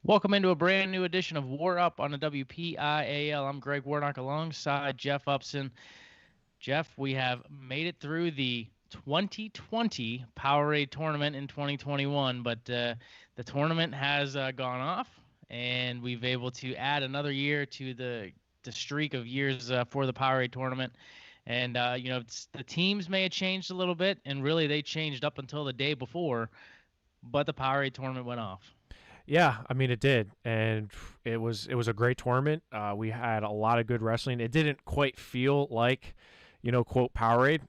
Welcome into a brand new edition of WarUp on the WPIAL. I'm Greg Warnock alongside Jeff Upson. Jeff, we have made it through the 2020 POWERade tournament in 2021, but the tournament has gone off, and we've able to add another year to the streak of years for the POWERade tournament. And the teams may have changed a little bit, and really they changed up until the day before, but the POWERade tournament went off. Yeah, I mean it did, and it was a great tournament. We had a lot of good wrestling. It didn't quite feel like, quote Powerade.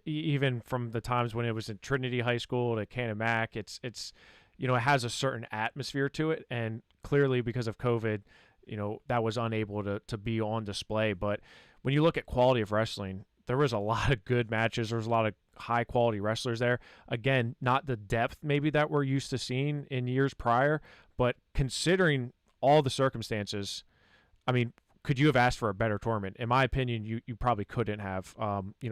Even from the times when it was in Trinity High School to Canamac, it has a certain atmosphere to it, and clearly because of COVID, that was unable to be on display. But when you look at quality of wrestling, there was a lot of good matches. There was a lot of high quality wrestlers there. Again, not the depth maybe that we're used to seeing in years prior, but considering all the circumstances, I mean, could you have asked for a better tournament? In my opinion, you probably couldn't have.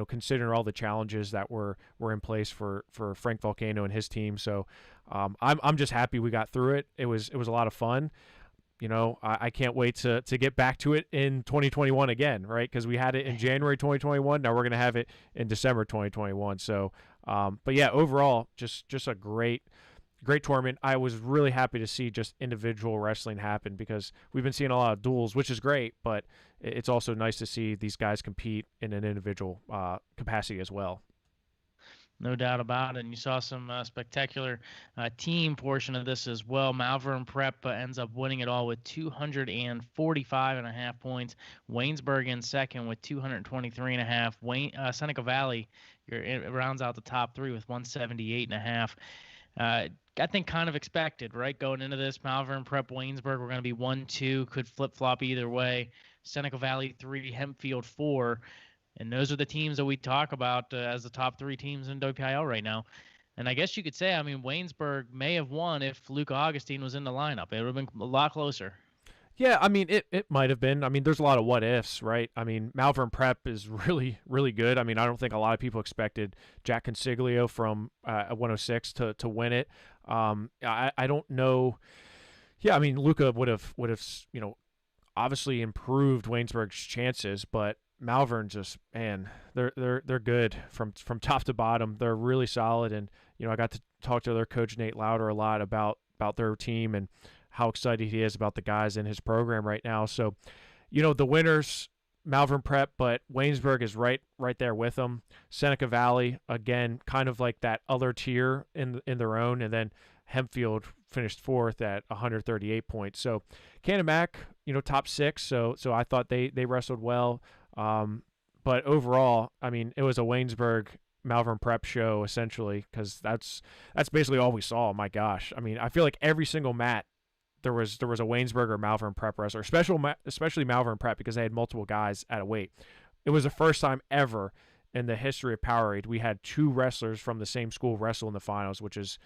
Considering all the challenges that were in place for Frank Volcano and his team. So I'm just happy we got through it. It was a lot of fun. I can't wait to get back to it in 2021 again, right? Because we had it in January 2021. Now we're going to have it in December 2021. So, but yeah, overall, just a great tournament. I was really happy to see just individual wrestling happen because we've been seeing a lot of duels, which is great, but it's also nice to see these guys compete in an individual capacity as well. No doubt about it. And you saw some spectacular team portion of this as well. Malvern Prep ends up winning it all with 245.5 points. Waynesburg in second with 223.5. Seneca Valley rounds out the top three with 178.5. I think kind of expected, right? Going into this, Malvern Prep, Waynesburg, we're going to be 1-2, could flip flop either way. Seneca Valley 3, Hempfield 4. And those are the teams that we talk about as the top three teams in WPIAL right now. And I guess you could say, I mean, Waynesburg may have won if Luca Augustine was in the lineup. It would have been a lot closer. Yeah, I mean, it might have been. I mean, there's a lot of what ifs, right? I mean, Malvern Prep is really, really good. I mean, I don't think a lot of people expected Jack Consiglio from 106 to win it. I don't know. Yeah, I mean, Luca would have obviously improved Waynesburg's chances, but Malvern just, man, they're good from top to bottom. They're really solid, and I got to talk to their coach Nate Lauder a lot about their team and how excited he is about the guys in his program right now. So, the winners, Malvern Prep, but Waynesburg is right there with them. Seneca Valley, again, kind of like that other tier in their own, and then Hempfield finished fourth at 138 points. So Canamac, top six. So I thought they wrestled well. But overall, I mean, it was a Waynesburg Malvern Prep show essentially because that's basically all we saw. My gosh, I mean, I feel like every single mat there was a Waynesburg or Malvern Prep wrestler, especially Malvern Prep because they had multiple guys at a weight. It was the first time ever in the history of Powerade we had two wrestlers from the same school wrestle in the finals, which is,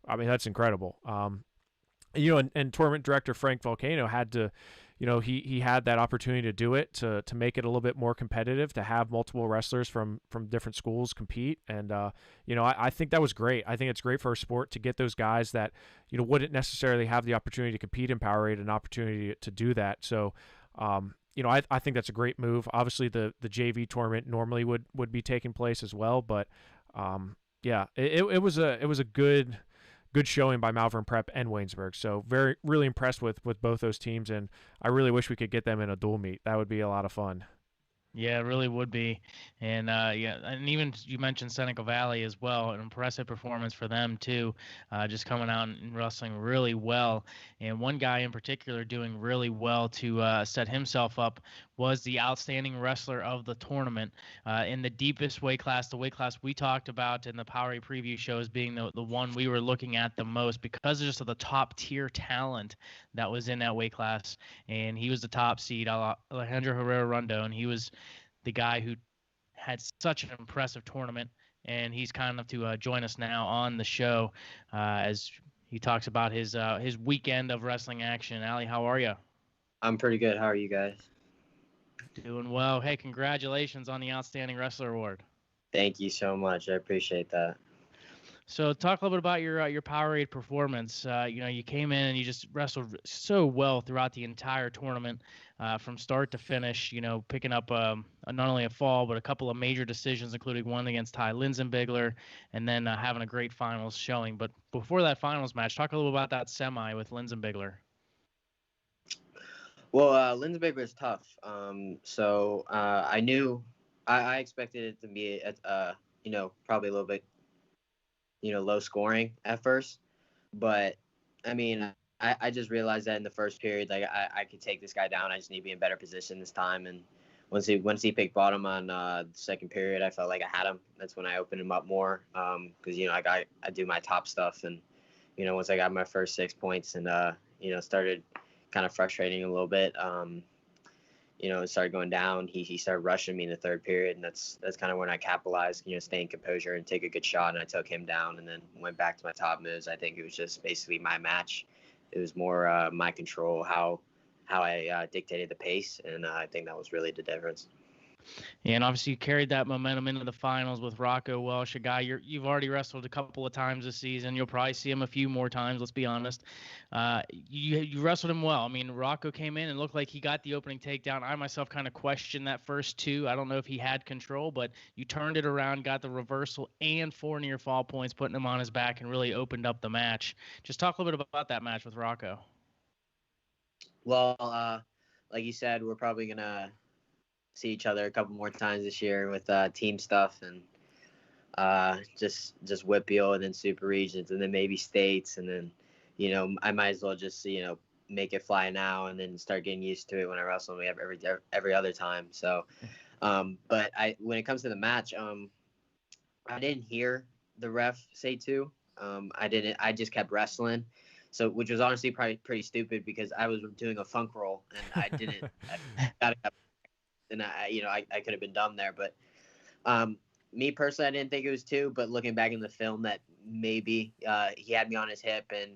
I mean, that's incredible. And tournament director Frank Volcano had to, he had that opportunity to do it to make it a little bit more competitive, to have multiple wrestlers from different schools compete, and I think that was great. I think it's great for our sport to get those guys that wouldn't necessarily have the opportunity to compete in Powerade an opportunity to do that. So. I think that's a great move. Obviously, the JV tournament normally would be taking place as well, but yeah, it was a good showing by Malvern Prep and Waynesburg. So really impressed with both those teams, and I really wish we could get them in a dual meet. That would be a lot of fun. Yeah, it really would be. And yeah, and even you mentioned Seneca Valley as well, an impressive performance for them too, just coming out and wrestling really well. And one guy in particular doing really well to set himself up was the outstanding wrestler of the tournament in the deepest weight class, the weight class we talked about in the Powerade preview shows being the one we were looking at the most because of just of the top tier talent that was in that weight class. And he was the top seed, Alejandro Herrera-Rondon. He was the guy who had such an impressive tournament, and he's kind enough to join us now on the show as he talks about his weekend of wrestling action. Ali, how are you? I'm pretty good. How are you guys? Doing well. Hey, congratulations on the Outstanding Wrestler Award. Thank you so much. I appreciate that. So talk a little bit about your POWERade performance. You came in and you just wrestled so well throughout the entire tournament, from start to finish. Picking up not only a fall but a couple of major decisions, including one against Ty Linsenbigler, and then having a great finals showing. But before that finals match, talk a little about that semi with Linsenbigler. Well, Linsenbigler is tough. So I knew I expected it to be probably a little bit low scoring at first, but I mean, I just realized that in the first period, like I could take this guy down. I just need to be in better position this time. And once he picked bottom on the second period, I felt like I had him. That's when I opened him up more, because I do my top stuff, and once I got my first 6 points and started kind of frustrating a little bit. It started going down. He started rushing me in the third period, and that's kind of when I capitalized, staying composure and take a good shot, and I took him down and then went back to my top moves. I think it was just basically my match. It was more my control, how I dictated the pace, and I think that was really the difference. Yeah, and obviously you carried that momentum into the finals with Rocco Welsh, a guy you've already wrestled a couple of times this season. You'll probably see him a few more times, let's be honest. You wrestled him well. I mean, Rocco came in and looked like he got the opening takedown. I myself kind of questioned that first two. I don't know if he had control, but you turned it around, got the reversal and 4 near fall points, putting him on his back and really opened up the match. Just talk a little bit about that match with Rocco. Well, like you said, we're probably going to see each other a couple more times this year with team stuff and just WPIAL and then super regions and then maybe states, and then I might as well just make it fly now and then start getting used to it when I wrestle. We have every other time. So but when it comes to the match, I didn't hear the ref say two. I just kept wrestling. So, which was honestly probably pretty stupid because I was doing a funk roll and I didn't. And I could have been dumb there, but me personally, I didn't think it was two. But looking back in the film, that maybe he had me on his hip and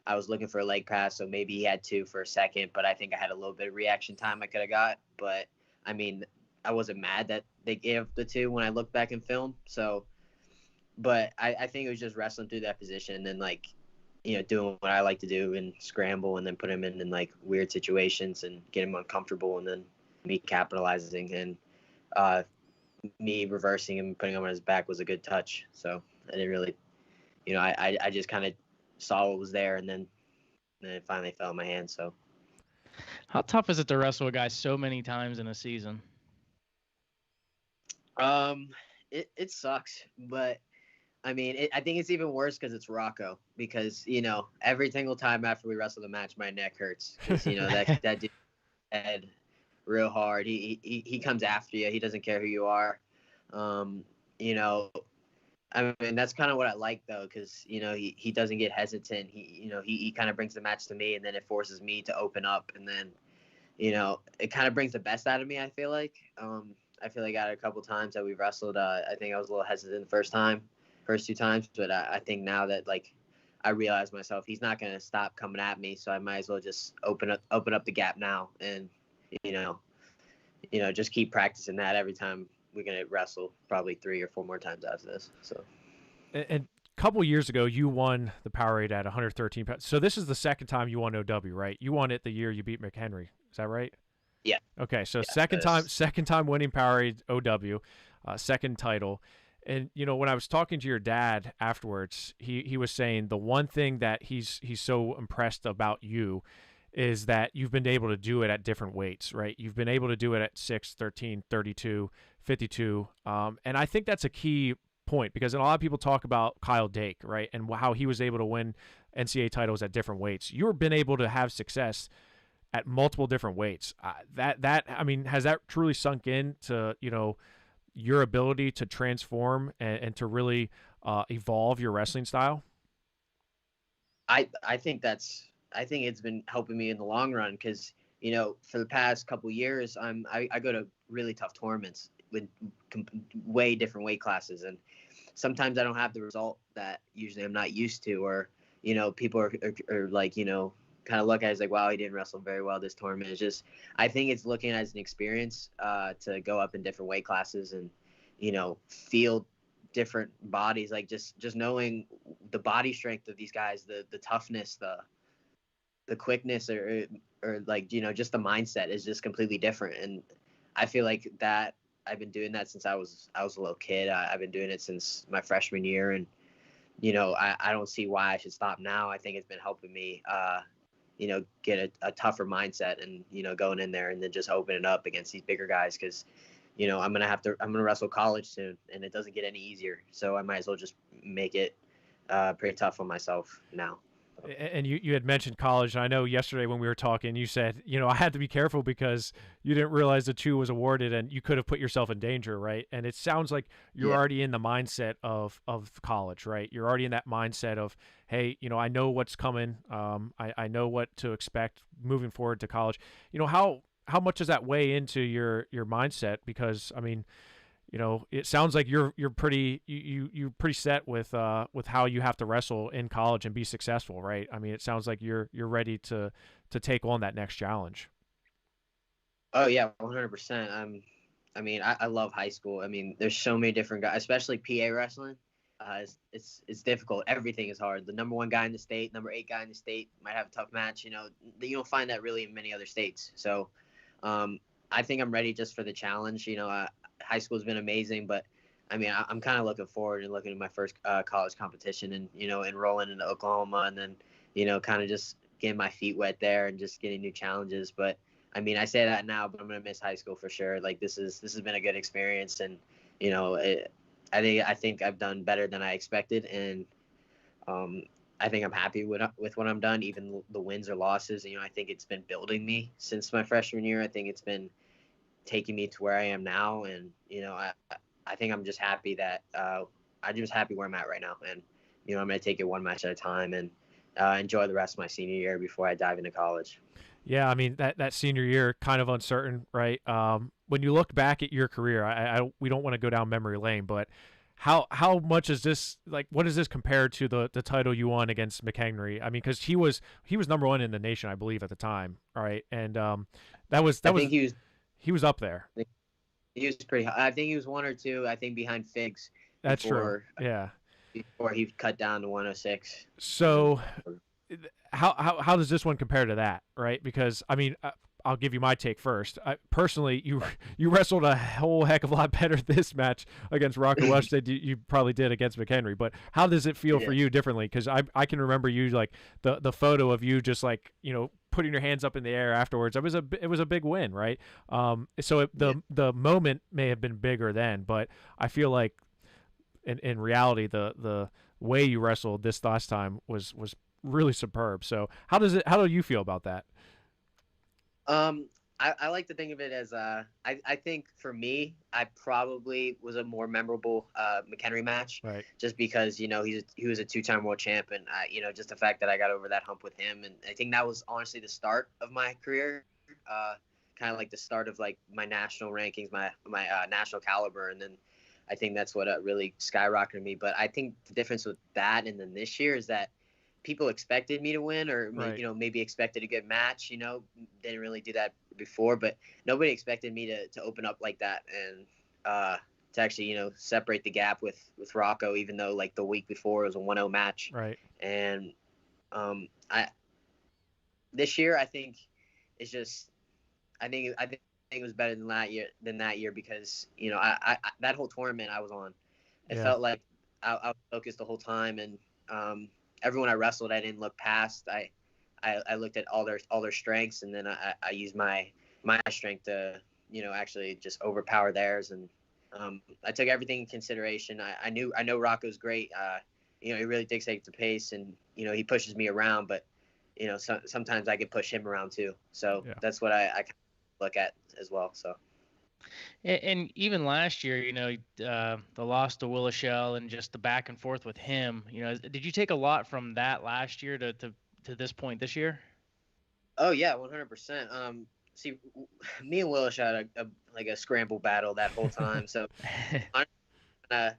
I was looking for a leg pass, so maybe he had two for a second. But I think I had a little bit of reaction time I could have got. But I mean, I wasn't mad that they gave the two when I looked back in film. So, but I think it was just wrestling through that position and doing what I like to do and scramble and then put him in like weird situations and get him uncomfortable and then me capitalizing and me reversing him and putting him on his back was a good touch. So I didn't really, I just kind of saw what was there and then it finally fell in my hand. So how tough is it to wrestle a guy so many times in a season? It sucks, but I mean, I think it's even worse because it's Rocco. Because every single time after we wrestle the match, my neck hurts. Because that dude head real hard. He comes after you. He doesn't care who you are. I mean, that's kind of what I like though, because he doesn't get hesitant. He kind of brings the match to me, and then it forces me to open up, and then it kind of brings the best out of me. I feel like out of a couple times that we've wrestled, I think I was a little hesitant the first 2 times, but I think now that I realize myself, he's not going to stop coming at me, so I might as well just open up the gap now and just keep practicing that every time we're going to wrestle, probably 3 or 4 more times after this. So and a couple years ago you won the POWERade at 113 pounds. So this is the second time you won OW, right? You won it the year you beat McHenry. Is that right? Yeah. Okay, so second time winning POWERade OW, second title. And when I was talking to your dad afterwards, he was saying the one thing that he's so impressed about you is that you've been able to do it at different weights, right? You've been able to do it at 6, 13, 32, 52. And I think that's a key point because a lot of people talk about Kyle Dake, right? And how he was able to win NCAA titles at different weights. You've been able to have success at multiple different weights. I mean, has that truly sunk in to, your ability to transform and to really evolve your wrestling style? I think it's been helping me in the long run because, for the past couple of years, I go to really tough tournaments with way different weight classes. And sometimes I don't have the result that usually I'm not used to, or, people are like, kind of look at it as like, wow, he didn't wrestle very well this tournament. It's just, I think it's looking at it as an experience to go up in different weight classes and, feel different bodies, like just knowing the body strength of these guys, the toughness, the quickness, or like, you know, just the mindset is just completely different. And I feel like that I've been doing that since I was a little kid. I've been doing it since my freshman year, and you know, I don't see why I should stop now. I think it's been helping me, you know, get a tougher mindset, and you know, going in there and then just opening up against these bigger guys, because you know, I'm gonna wrestle college soon, and it doesn't get any easier. So I might as well just make it pretty tough on myself now. And you had mentioned college, and I know yesterday when we were talking, you said, you know, I had to be careful because you didn't realize the 2 was awarded, and you could have put yourself in danger, right? And it sounds like you're already in the mindset of college, right? You're already in that mindset of, hey, you know, I know what's coming. I know what to expect moving forward to college. You know, how much does that weigh into your mindset? Because I mean, you know, it sounds like you're pretty pretty set with how you have to wrestle in college and be successful, right? I mean, it sounds like you're ready to take on that next challenge. Oh yeah, 100%. I mean, I love high school. I mean, there's so many different guys, especially PA wrestling. It's difficult. Everything is hard. The number 1 guy in the state, number 8 guy in the state might have a tough match. You know, you don't find that really in many other states. So, I think I'm ready just for the challenge. You know, high school's been amazing, but I mean, I'm kind of looking forward and looking at my first college competition, and you know, enrolling into Oklahoma, and then you know, kind of just getting my feet wet there and just getting new challenges. But I mean, I say that now, but I'm gonna miss high school for sure. Like this has been a good experience, and you know, I think I've done better than I expected, and I think I'm happy with what I'm done, even the wins or losses. You know, I think it's been building me since my freshman year. I think it's been taking me to where I am now, and you know, I think I'm just happy that I'm just happy where I'm at right now, and you know, I'm gonna take it one match at a time and enjoy the rest of my senior year before I dive into college. Yeah, I mean that senior year kind of uncertain, right? When you look back at your career, we don't want to go down memory lane, but how much is this, like, what is this compared to the title you won against McHenry? I mean, because he was number 1 in the nation, I believe, at the time, all right, and that was he was up there. He was pretty high. I think he was 1 or 2. I think behind Figs. That's true. Yeah. Before he cut down to 106. So, how does this one compare to that? Right? Because I mean, I'll give you my take first. Personally, you wrestled a whole heck of a lot better this match against Rocco Welch than you probably did against McHenry. But how does it feel for you differently? Because I can remember you, like the photo of you just like, you know, putting your hands up in the air afterwards. It was a big win, right? So the moment may have been bigger then, but I feel like in reality the way you wrestled this last time was really superb. So how do you feel about that? I like to think of it as I think for me, I probably was a more memorable McHenry match, right? Just because you know he was a 2-time world champ, and you know, just the fact that I got over that hump with him, and I think that was honestly the start of my career, kind of like the start of like my national rankings, my national caliber, and then I think that's what really skyrocketed me. But I think the difference with that and then this year is that people expected me to win, or right. you know, maybe expected a good match. You know, didn't really do that before, but nobody expected me to open up like that and to actually, you know, separate the gap with Rocco, even though like the week before it was a 1-0 match. Right. And this year I think it's just I think it was better than that year because you know I that whole tournament I was on, it felt like I was focused the whole time, and everyone I wrestled, I didn't look past. I looked at all their strengths, and then I used my strength to, you know, actually just overpower theirs. And I took everything in consideration. I know Rocco's great. You know, he really dictates the pace, and you know, he pushes me around. But you know, sometimes I can push him around too. So that's what I look at as well. So. And even last year, you know, the loss to Willishell and just the back and forth with him, you know, did you take a lot from that last year to this point this year? Oh yeah, 100%. See, me and Willishell had a scramble battle that whole time, so that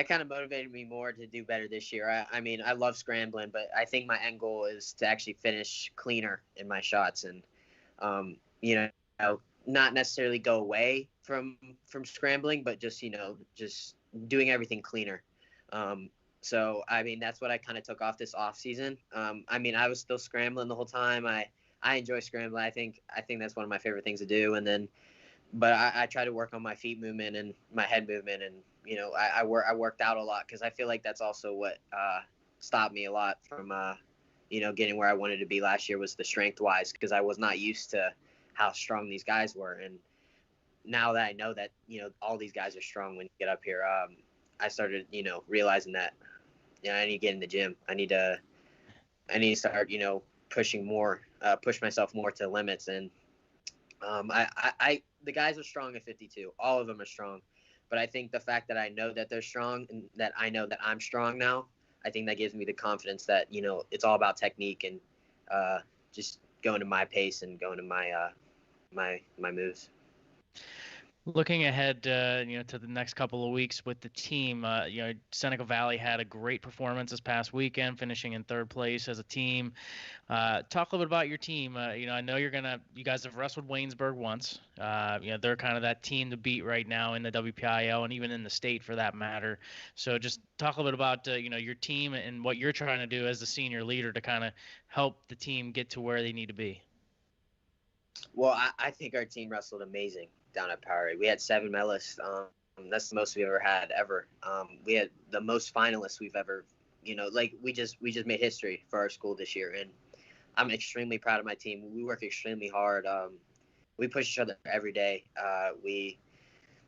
kind of motivated me more to do better this year. I mean, I love scrambling, but I think my end goal is to actually finish cleaner in my shots, and you know, not necessarily go away from scrambling, but just, you know, just doing everything cleaner. So I mean, that's what I kind of took off this off season. I mean, I was still scrambling the whole time. I enjoy scrambling. I think that's one of my favorite things to do. And then, but I try to work on my feet movement and my head movement, and I worked out a lot, because I feel like that's also what stopped me a lot from getting where I wanted to be last year, was the strength wise, because I was not used to how strong these guys were. And now that I know that all these guys are strong when you get up here, I started realizing that I need to get in the gym. I need to start pushing more, push myself more to limits. And the guys are strong at 52. All of them are strong. But I think the fact that I know that they're strong, and that I know that I'm strong now, I think that gives me the confidence that it's all about technique, and just going to my pace and going to my my moves. Looking ahead, to the next couple of weeks with the team, Seneca Valley had a great performance this past weekend, finishing in 3rd place as a team. Talk a little bit about your team. I know you guys have wrestled Waynesburg once. They're kind of that team to beat right now in the WPIAL, and even in the state for that matter. So just talk a little bit about, your team and what you're trying to do as the senior leader to kind of help the team get to where they need to be. Well, I think our team wrestled amazing down at POWERade. We had 7 medalists. That's the most we've ever had ever. We had the most finalists we've ever, we just made history for our school this year, and I'm extremely proud of my team. We work extremely hard. We push each other every day. We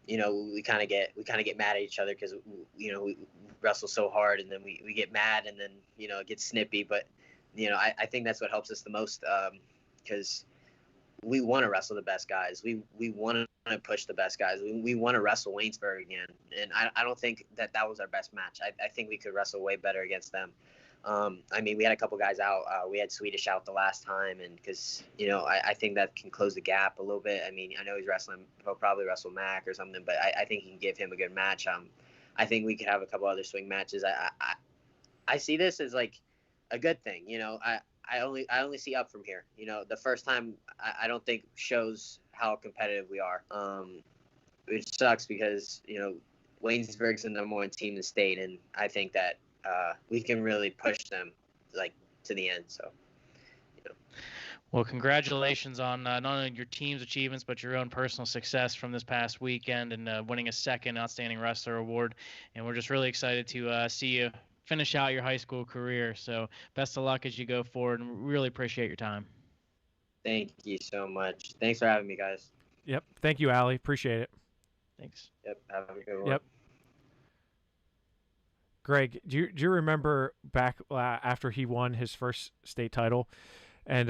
kind of get mad at each other, because we wrestle so hard, and then we get mad, and then it gets snippy. But I think that's what helps us the most, because we want to wrestle the best guys. We want to push the best guys. We want to wrestle Waynesburg again. And I don't think that was our best match. I think we could wrestle way better against them. I mean, we had a couple guys out. We had Swedish out the last time, and because I think that can close the gap a little bit. I mean, I know he'll probably wrestle Mac or something, but I think he can give him a good match. I think we could have a couple other swing matches. I see this as like a good thing. I only see up from here. The first time I don't think shows how competitive we are. Which sucks, because Waynesburg's the number 1 team in the state, and I think that we can really push them to the end. So. Well, congratulations on not only your team's achievements, but your own personal success from this past weekend, and winning a 2nd Outstanding Wrestler award. And we're just really excited to see you finish out your high school career. So best of luck as you go forward, and really appreciate your time. Thank you so much. Thanks for having me, guys. Yep. Thank you, Allie. Appreciate it. Thanks. Yep. Have a good one. Yep. Greg, do you remember back after he won his first state title, and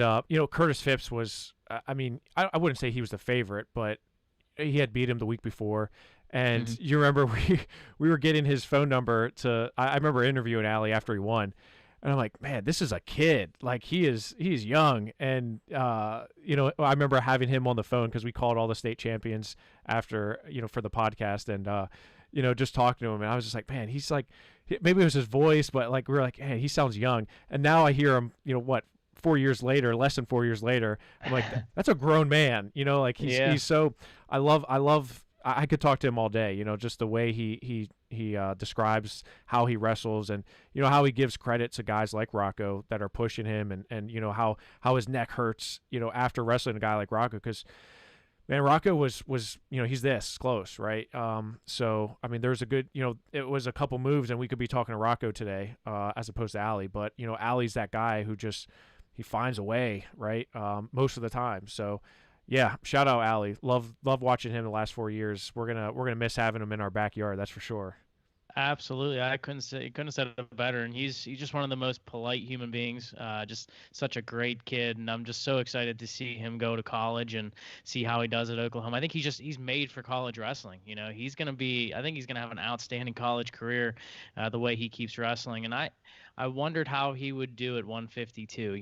Curtis Phipps was, I wouldn't say he was the favorite, but he had beat him the week before. And you remember we were getting his phone number I remember interviewing Allie after he won, and I'm like, man, this is a kid. Like, he's young. And, I remember having him on the phone, because we called all the state champions after, for the podcast, and, just talking to him. And I was just like, man, he's like, maybe it was his voice, but like, we were like, hey, he sounds young. And now I hear him, 4 years later, less than 4 years later, I'm like, that's a grown man, he's so, I could talk to him all day, just the way he describes how he wrestles, and how he gives credit to guys like Rocco that are pushing him, and how his neck hurts after wrestling a guy like Rocco, because man, Rocco was he's this close, right? So I mean, there's a good it was a couple moves, and we could be talking to Rocco today as opposed to Allie, but Allie's that guy who just he finds a way, right? Most of the time. So yeah, shout out Allie. Love watching him the last 4 years. We're gonna miss having him in our backyard, that's for sure. Absolutely. I couldn't have said it better. And he's just one of the most polite human beings. Just such a great kid. And I'm just so excited to see him go to college and see how he does at Oklahoma. I think he's made for college wrestling. I think he's going to have an outstanding college career, the way he keeps wrestling. And I wondered how he would do at 152.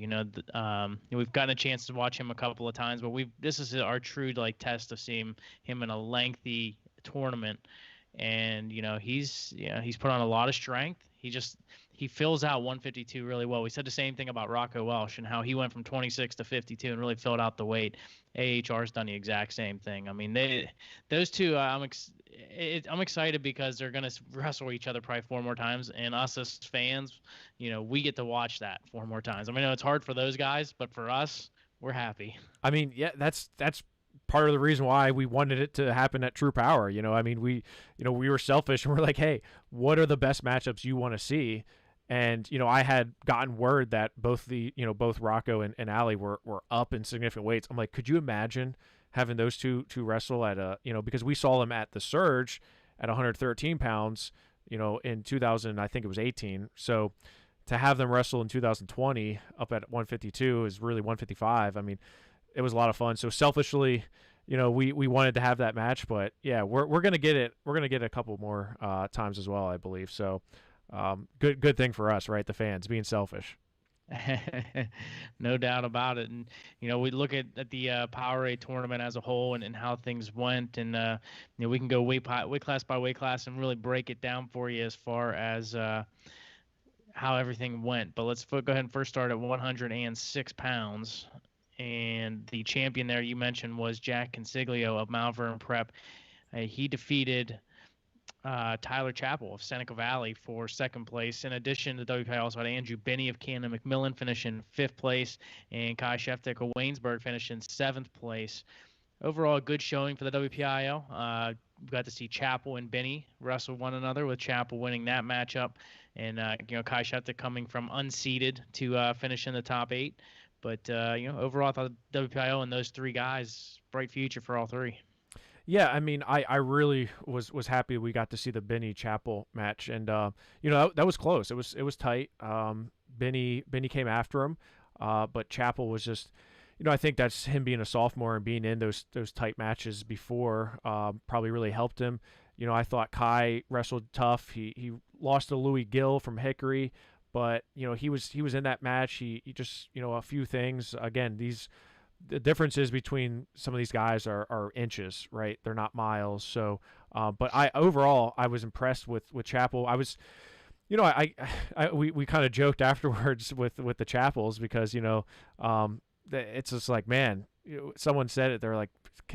We've gotten a chance to watch him a couple of times, but this is our true test of seeing him in a lengthy tournament. And he's put on a lot of strength. He fills out 152 really well. We said the same thing about Rocco Welsh and how he went from 26 to 52 and really filled out the weight. AHR's done the exact same thing. I mean, those two, I'm excited because they're going to wrestle each other probably 4 more times, and us as fans, we get to watch that 4 more times. I mean, I know it's hard for those guys, but for us, we're happy. I mean, yeah, that's part of the reason why we wanted it to happen at True Power. I mean, we were selfish and we're like, hey, what are the best matchups you want to see? And I had gotten word that both Rocco and Ali were up in significant weights. I'm like, could you imagine having those two wrestle at because we saw them at the Surge at 113 pounds, in 2000, I think it was 18. So to have them wrestle in 2020 up at 152 is really 155. I mean, it was a lot of fun. So selfishly, we wanted to have that match, but yeah, we're gonna get it. We're gonna get it a couple more times as well, I believe. So good thing for us, right? The fans being selfish. No doubt about it. And we look at the POWERade tournament as a whole and how things went, and we can go weight class by weight class and really break it down for you as far as how everything went. But let's go ahead and first start at 106 pounds. And the champion there you mentioned was Jack Consiglio of Malvern Prep. He defeated Tyler Chappell of Seneca Valley for second place. In addition to WPIAL, also had Andrew Binney of Cannon McMillan finish in 5th place, and Kai Sheftick of Waynesburg finish in 7th place. Overall, a good showing for the WPIAL. We got to see Chappell and Binney wrestle one another, with Chappell winning that matchup, and Kai Sheftick coming from unseeded to finish in the top 8. But overall, I thought WPIAL and those 3 guys, bright future for all 3. Yeah, I mean, I really was happy we got to see the Binney Chappell match, and that was close. It was tight. Binney came after him, but Chappell was just, I think that's him being a sophomore and being in those tight matches before probably really helped him. I thought Kai wrestled tough. He lost to Louis Gill from Hickory, but he was in that match. He just a few things. Again, the differences between some of these guys are inches, right? They're not miles. So, but overall I was impressed with Chappell. I was, we kind of joked afterwards with the Chappells because it's just like, man, someone said it. They're like,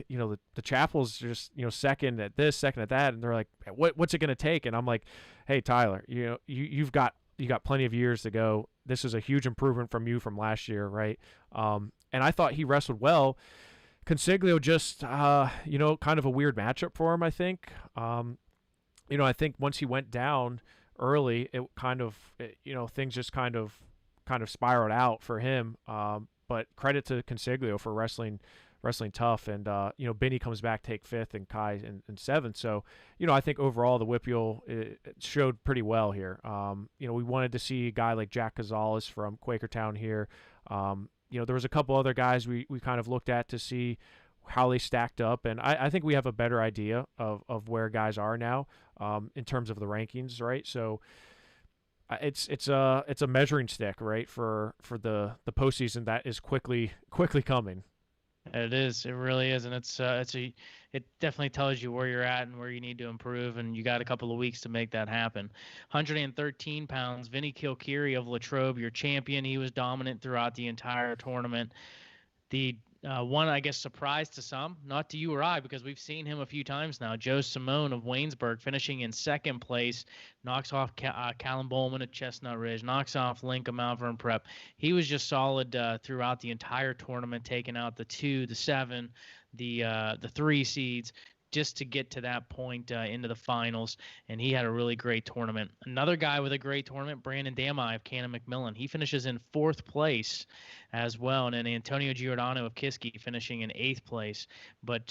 the Chappells just second at this, second at that, and they're like, what's it going to take? And I'm like, hey Tyler, you've got plenty of years to go. This is a huge improvement from you from last year, right? And I thought he wrestled well. Consiglio just, kind of a weird matchup for him, I think. I think once he went down early, it kind of, things just kind of spiraled out for him. But credit to Consiglio for wrestling tough. And, Binney comes back, take 5th, and Kai in 7th. So, I think overall the WPIAL it showed pretty well here. We wanted to see a guy like Jack Gonzalez from Quakertown here. There was a couple other guys we kind of looked at to see how they stacked up, and I think we have a better idea of where guys are now in terms of the rankings, right? So it's a measuring stick, right, for the postseason that is quickly coming. It is. It really is, and it definitely tells you where you're at and where you need to improve, and you got a couple of weeks to make that happen. 113 pounds, Vinny Kilkeary of Latrobe, your champion. He was dominant throughout the entire tournament. The one, I guess, surprise to some, not to you or I, because we've seen him a few times now. Joe Simone of Waynesburg finishing in 2nd place, knocks off Callum Bowman at Chestnut Ridge, knocks off Link of Malvern Prep. He was just solid throughout the entire tournament, taking out the 2, the 7, the 3 seeds, just to get to that point into the finals, and he had a really great tournament. Another guy with a great tournament, Brandon Damai of Cannon McMillan. He finishes in 4th place as well, and then Antonio Giordano of Kiski finishing in 8th place. But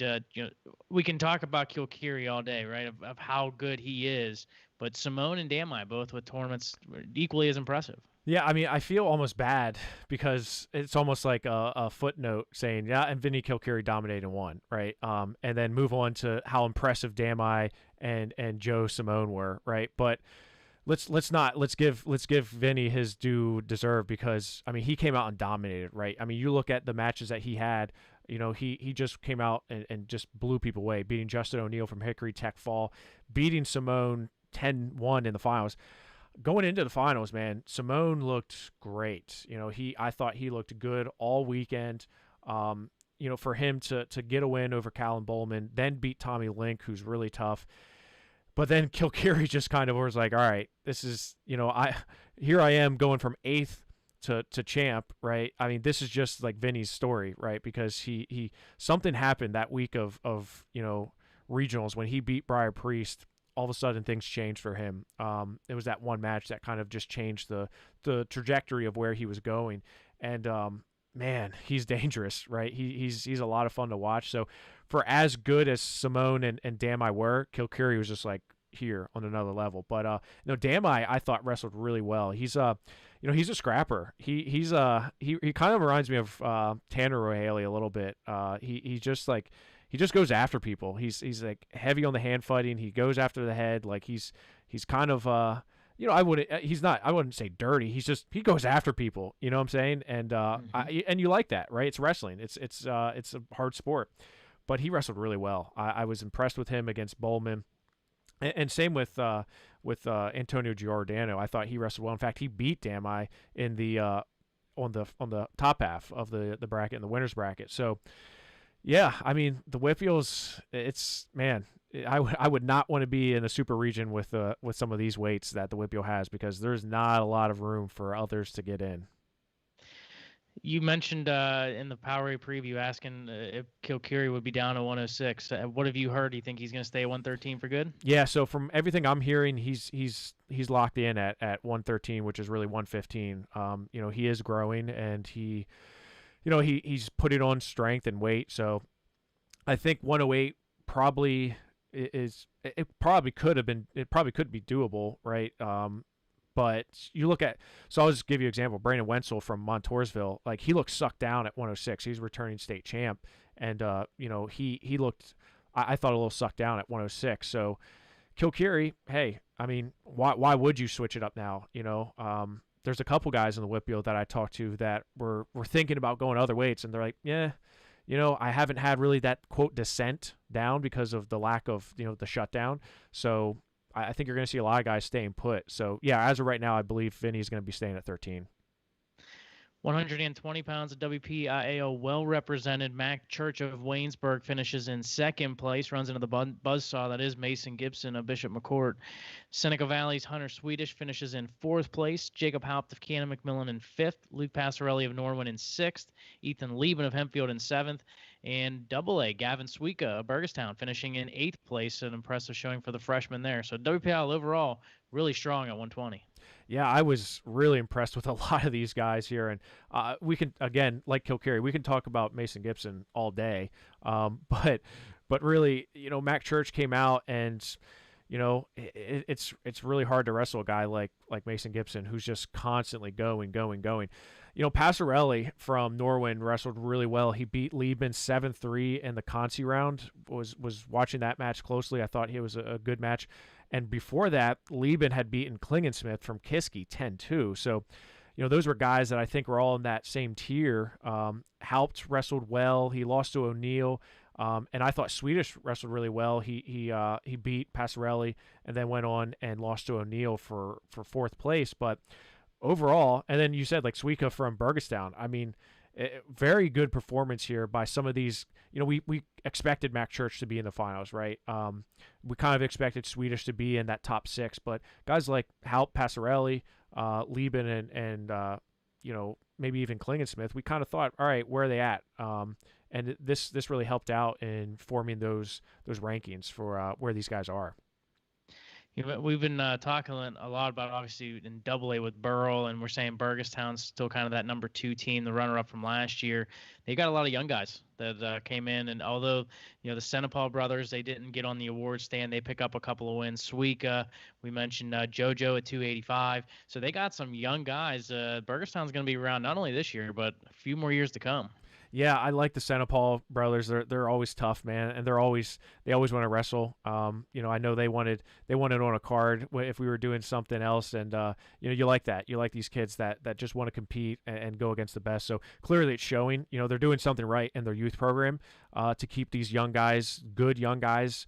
we can talk about Kilkeary all day, right, of how good he is, but Simone and Damai both with tournaments equally as impressive. Yeah, I mean, I feel almost bad because it's almost like a footnote saying, yeah, and Vinny Kilkeary dominated and won, right? And then move on to how impressive Damai and Joe Simone were, right? But let's give Vinny his due deserve, because I mean, he came out and dominated, right? I mean, you look at the matches that he had, he just came out and just blew people away, beating Justin O'Neill from Hickory Tech Fall, beating Simone 10-1 in the finals. Going into the finals, man, Simone looked great. I thought he looked good all weekend. for him to get a win over Callum Bowman, then beat Tommy Link, who's really tough. But then Kilcarry just kind of was like, all right, this is, here I am going from 8th to champ, right? I mean, this is just like Vinny's story, right? Because he something happened that week of regionals when he beat Briar Priest. All of a sudden things changed for him. It was that one match that kind of just changed the trajectory of where he was going. And man, he's dangerous, right? He's a lot of fun to watch. So for as good as Simone and Damai were, Kilcarry was just like here on another level. But Damai I thought wrestled really well. He's he's a scrapper. He kind of reminds me of Tanner O'Haley a little bit. He just goes after people. He's like heavy on the hand fighting. He goes after the head. Like he's kind of I wouldn't say dirty. He goes after people. You know what I'm saying? And and you like that, right? It's wrestling. It's a hard sport. But he wrestled really well. I was impressed with him against Bowman. And same with Antonio Giordano. I thought he wrestled well. In fact, he beat Damai in the on the top half of the bracket, in the winners bracket. So yeah, I mean, the WPIALs, I would not want to be in the super region with some of these weights that the WPIAL has, because there's not a lot of room for others to get in. You mentioned in the POWERade preview asking if Kilcarry would be down to 106. What have you heard? Do you think he's going to stay at 113 for good? Yeah, so from everything I'm hearing, he's locked in at 113, which is really 115. He is growing, and he's putting on strength and weight. So I think 108 probably it probably could be doable, right? But you look at, so I'll just give you an example. Brandon Wenzel from Montoursville, like he looked sucked down at 106. He's returning state champ, and he looked, I thought, a little sucked down at 106. So Kilcarry, hey, I mean, why would you switch it up now? There's a couple guys in the WPIAL that I talked to that were thinking about going other weights, and they're like, yeah, I haven't had really that quote descent down because of the lack of the shutdown. So I think you're going to see a lot of guys staying put. So, yeah, as of right now, I believe Vinny's going to be staying at 13. 120 pounds of WPIAL well represented. Mac Church of Waynesburg finishes in second place, runs into the buzzsaw that is Mason Gibson of Bishop McCourt. Seneca Valley's Hunter Swedish finishes in fourth place. Jacob Haupt of Cannon McMillan in fifth. Luke Passarelli of Norwin in sixth. Ethan Lieben of Hempfield in seventh. And AA, Gavin Suika of Burgestown finishing in eighth place. An impressive showing for the freshman there. So WPIAL overall really strong at 120. Yeah, I was really impressed with a lot of these guys here. And we can, again, like Kilcarry, we can talk about Mason Gibson all day. But really, Mac Church came out, and, it's really hard to wrestle a guy like Mason Gibson, who's just constantly going. Passarelli from Norwin wrestled really well. He beat Lieben 7-3 in the Consi round. Was watching that match closely. I thought he was a good match. And before that, Lieben had beaten Klingensmith from Kiski 10-2. So, those were guys that I think were all in that same tier. Haupt wrestled well. He lost to O'Neill. And I thought Swedish wrestled really well. He beat Passarelli and then went on and lost to O'Neill for fourth place. But overall, and then you said like Suika from Burgestown. I mean, very good performance here by some of these. We expected Mac Church to be in the finals, right? We kind of expected Swedish to be in that top six, but guys like Haupt, Passarelli, Lieben, and maybe even Klingensmith, we kind of thought, all right, where are they at? And this really helped out in forming those rankings for where these guys are. We've been talking a lot about, obviously, in AA with Burrell, and we're saying Burgestown's still kind of that number 2 team, the runner-up from last year. They got a lot of young guys that came in, and although, the Senepal brothers, they didn't get on the award stand, they pick up a couple of wins. Suika, we mentioned JoJo at 285. So they got some young guys. Burgestown's going to be around not only this year, but a few more years to come. Yeah, I like the Senepal brothers. They're always tough, man, and they always want to wrestle. I know they wanted on a card if we were doing something else, and you like that. You like these kids that just want to compete and go against the best. So clearly, it's showing. They're doing something right in their youth program to keep these young guys, good young guys,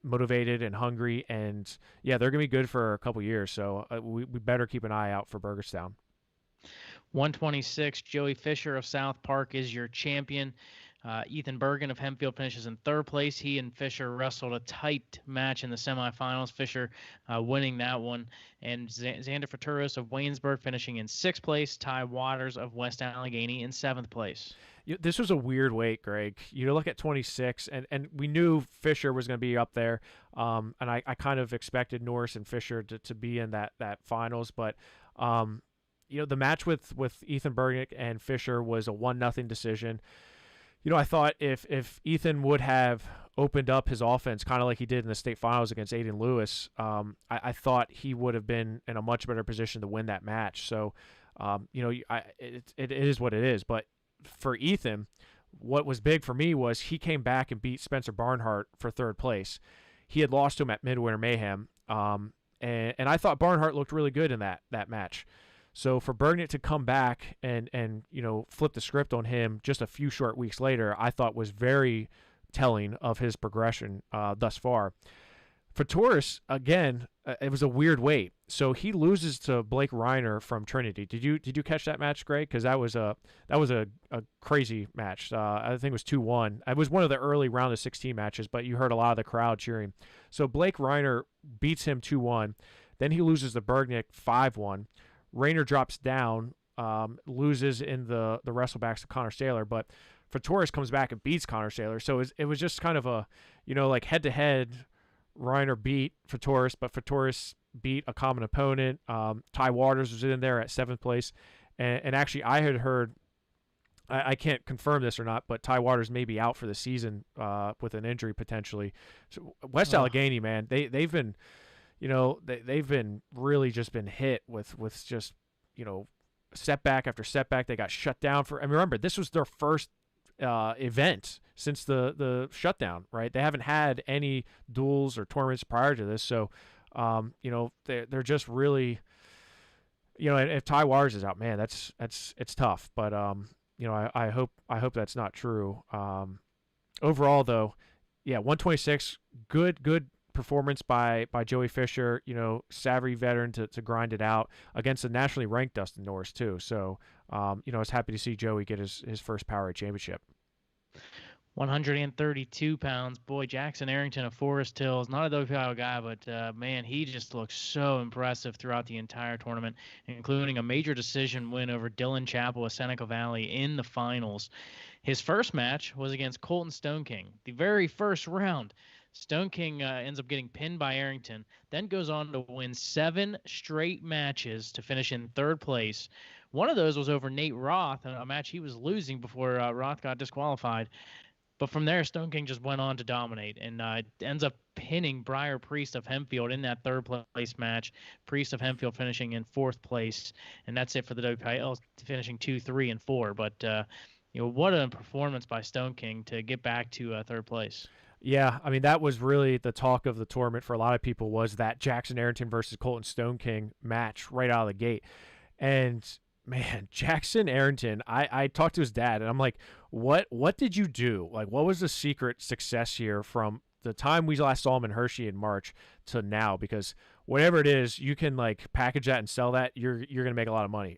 motivated and hungry, and yeah, they're gonna be good for a couple years. So we better keep an eye out for Burgestown. 126, Joey Fisher of South Park is your champion. Ethan Bergen of Hempfield finishes in third place. He and Fisher wrestled a tight match in the semifinals. Fisher winning that one. And Xander Faturis of Waynesburg finishing in sixth place. Ty Waters of West Allegheny in seventh place. This was a weird weight, Greg. You look at 26, and we knew Fisher was going to be up there, and I kind of expected Norris and Fisher to be in that finals, but the match with Ethan Bergen and Fisher was a 1-0 decision. I thought if Ethan would have opened up his offense kind of like he did in the state finals against Aiden Lewis, I thought he would have been in a much better position to win that match. So, it is what it is, but for Ethan, what was big for me was he came back and beat Spencer Barnhart for third place. He had lost to him at Midwinter Mayhem, and I thought Barnhart looked really good in that match. So for Bergnick to come back and flip the script on him just a few short weeks later, I thought was very telling of his progression thus far. For Torres, again, it was a weird weight. So he loses to Blake Reiner from Trinity. Did you catch that match, Greg? Because that was a crazy match. I think it was 2-1. It was one of the early round of 16 matches, but you heard a lot of the crowd cheering. So Blake Reiner beats him 2-1. Then he loses to Bergnick 5-1. Rayner drops down, loses in the wrestlebacks to Connor Saylor, but Fatoris comes back and beats Connor Saylor. So it was just kind of a, like head-to-head, Reiner beat Fatoris, but Fatoris beat a common opponent. Ty Waters was in there at seventh place. And actually, I had heard, I can't confirm this or not, but Ty Waters may be out for the season with an injury potentially. So West Allegheny, man, they've been... they've been really just been hit with just, setback after setback. They got shut down and remember, this was their first event since the shutdown, right? They haven't had any duels or tournaments prior to this. So, they're just really, and if Ty Waters is out, man, it's tough. But, I hope that's not true. Overall though, yeah, 126, good performance by Joey Fisher, savvy veteran to grind it out against a nationally ranked Dustin Norris too. So, I was happy to see Joey get his first POWERade championship. 132 pounds. Boy, Jackson Arrington of Forest Hills, not a WPIAL guy, but man, he just looks so impressive throughout the entire tournament, including a major decision win over Dylan Chappell of Seneca Valley in the finals. His first match was against Colton Stone King, the very first round. Stone King ends up getting pinned by Arrington, then goes on to win 7 straight matches to finish in third place. One of those was over Nate Roth, a match he was losing before Roth got disqualified. But from there, Stone King just went on to dominate and ends up pinning Briar Priest of Hempfield in that third place match. Priest of Hempfield finishing in fourth place, and that's it for the WPIAL, finishing 2, 3, and 4. But what a performance by Stone King to get back to third place. Yeah, I mean, that was really the talk of the tournament for a lot of people, was that Jackson Arrington versus Colton Stone King match right out of the gate. And, man, Jackson Arrington, I talked to his dad, and I'm like, what did you do? Like, what was the secret success here from the time we last saw him in Hershey in March to now? Because whatever it is, you can, like, package that and sell that, you're going to make a lot of money.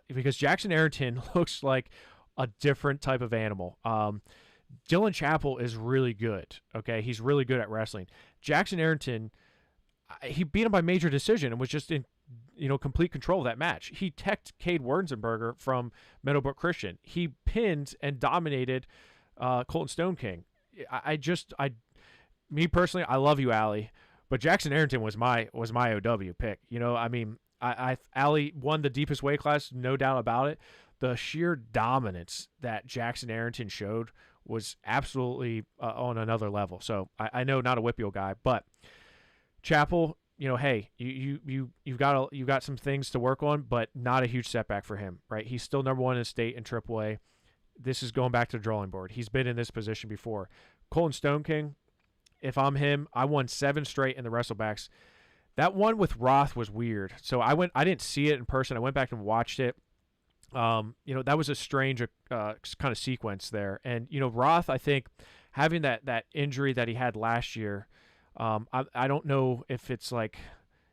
Because Jackson Arrington looks like a different type of animal. Dylan Chappell is really good, okay? He's really good at wrestling. Jackson Arrington, he beat him by major decision and was just in, complete control of that match. He teched Cade Wernzenberger from Meadowbrook Christian. He pinned and dominated Colton Stone King. Me personally, I love you, Allie, but Jackson Arrington was my OW pick. Allie won the deepest weight class, no doubt about it. The sheer dominance that Jackson Arrington showed was absolutely on another level. So I know not a WPIAL guy, but Chappell, hey, you've got some things to work on, but not a huge setback for him, right? He's still number 1 in the state in AAA. This is going back to the drawing board. He's been in this position before. Colton Stone King, if I'm him, I won 7 straight in the wrestlebacks. That one with Roth was weird. So I didn't see it in person. I went back and watched it. That was a strange kind of sequence there. And, Roth, I think, having that injury that he had last year, I don't know if it's like,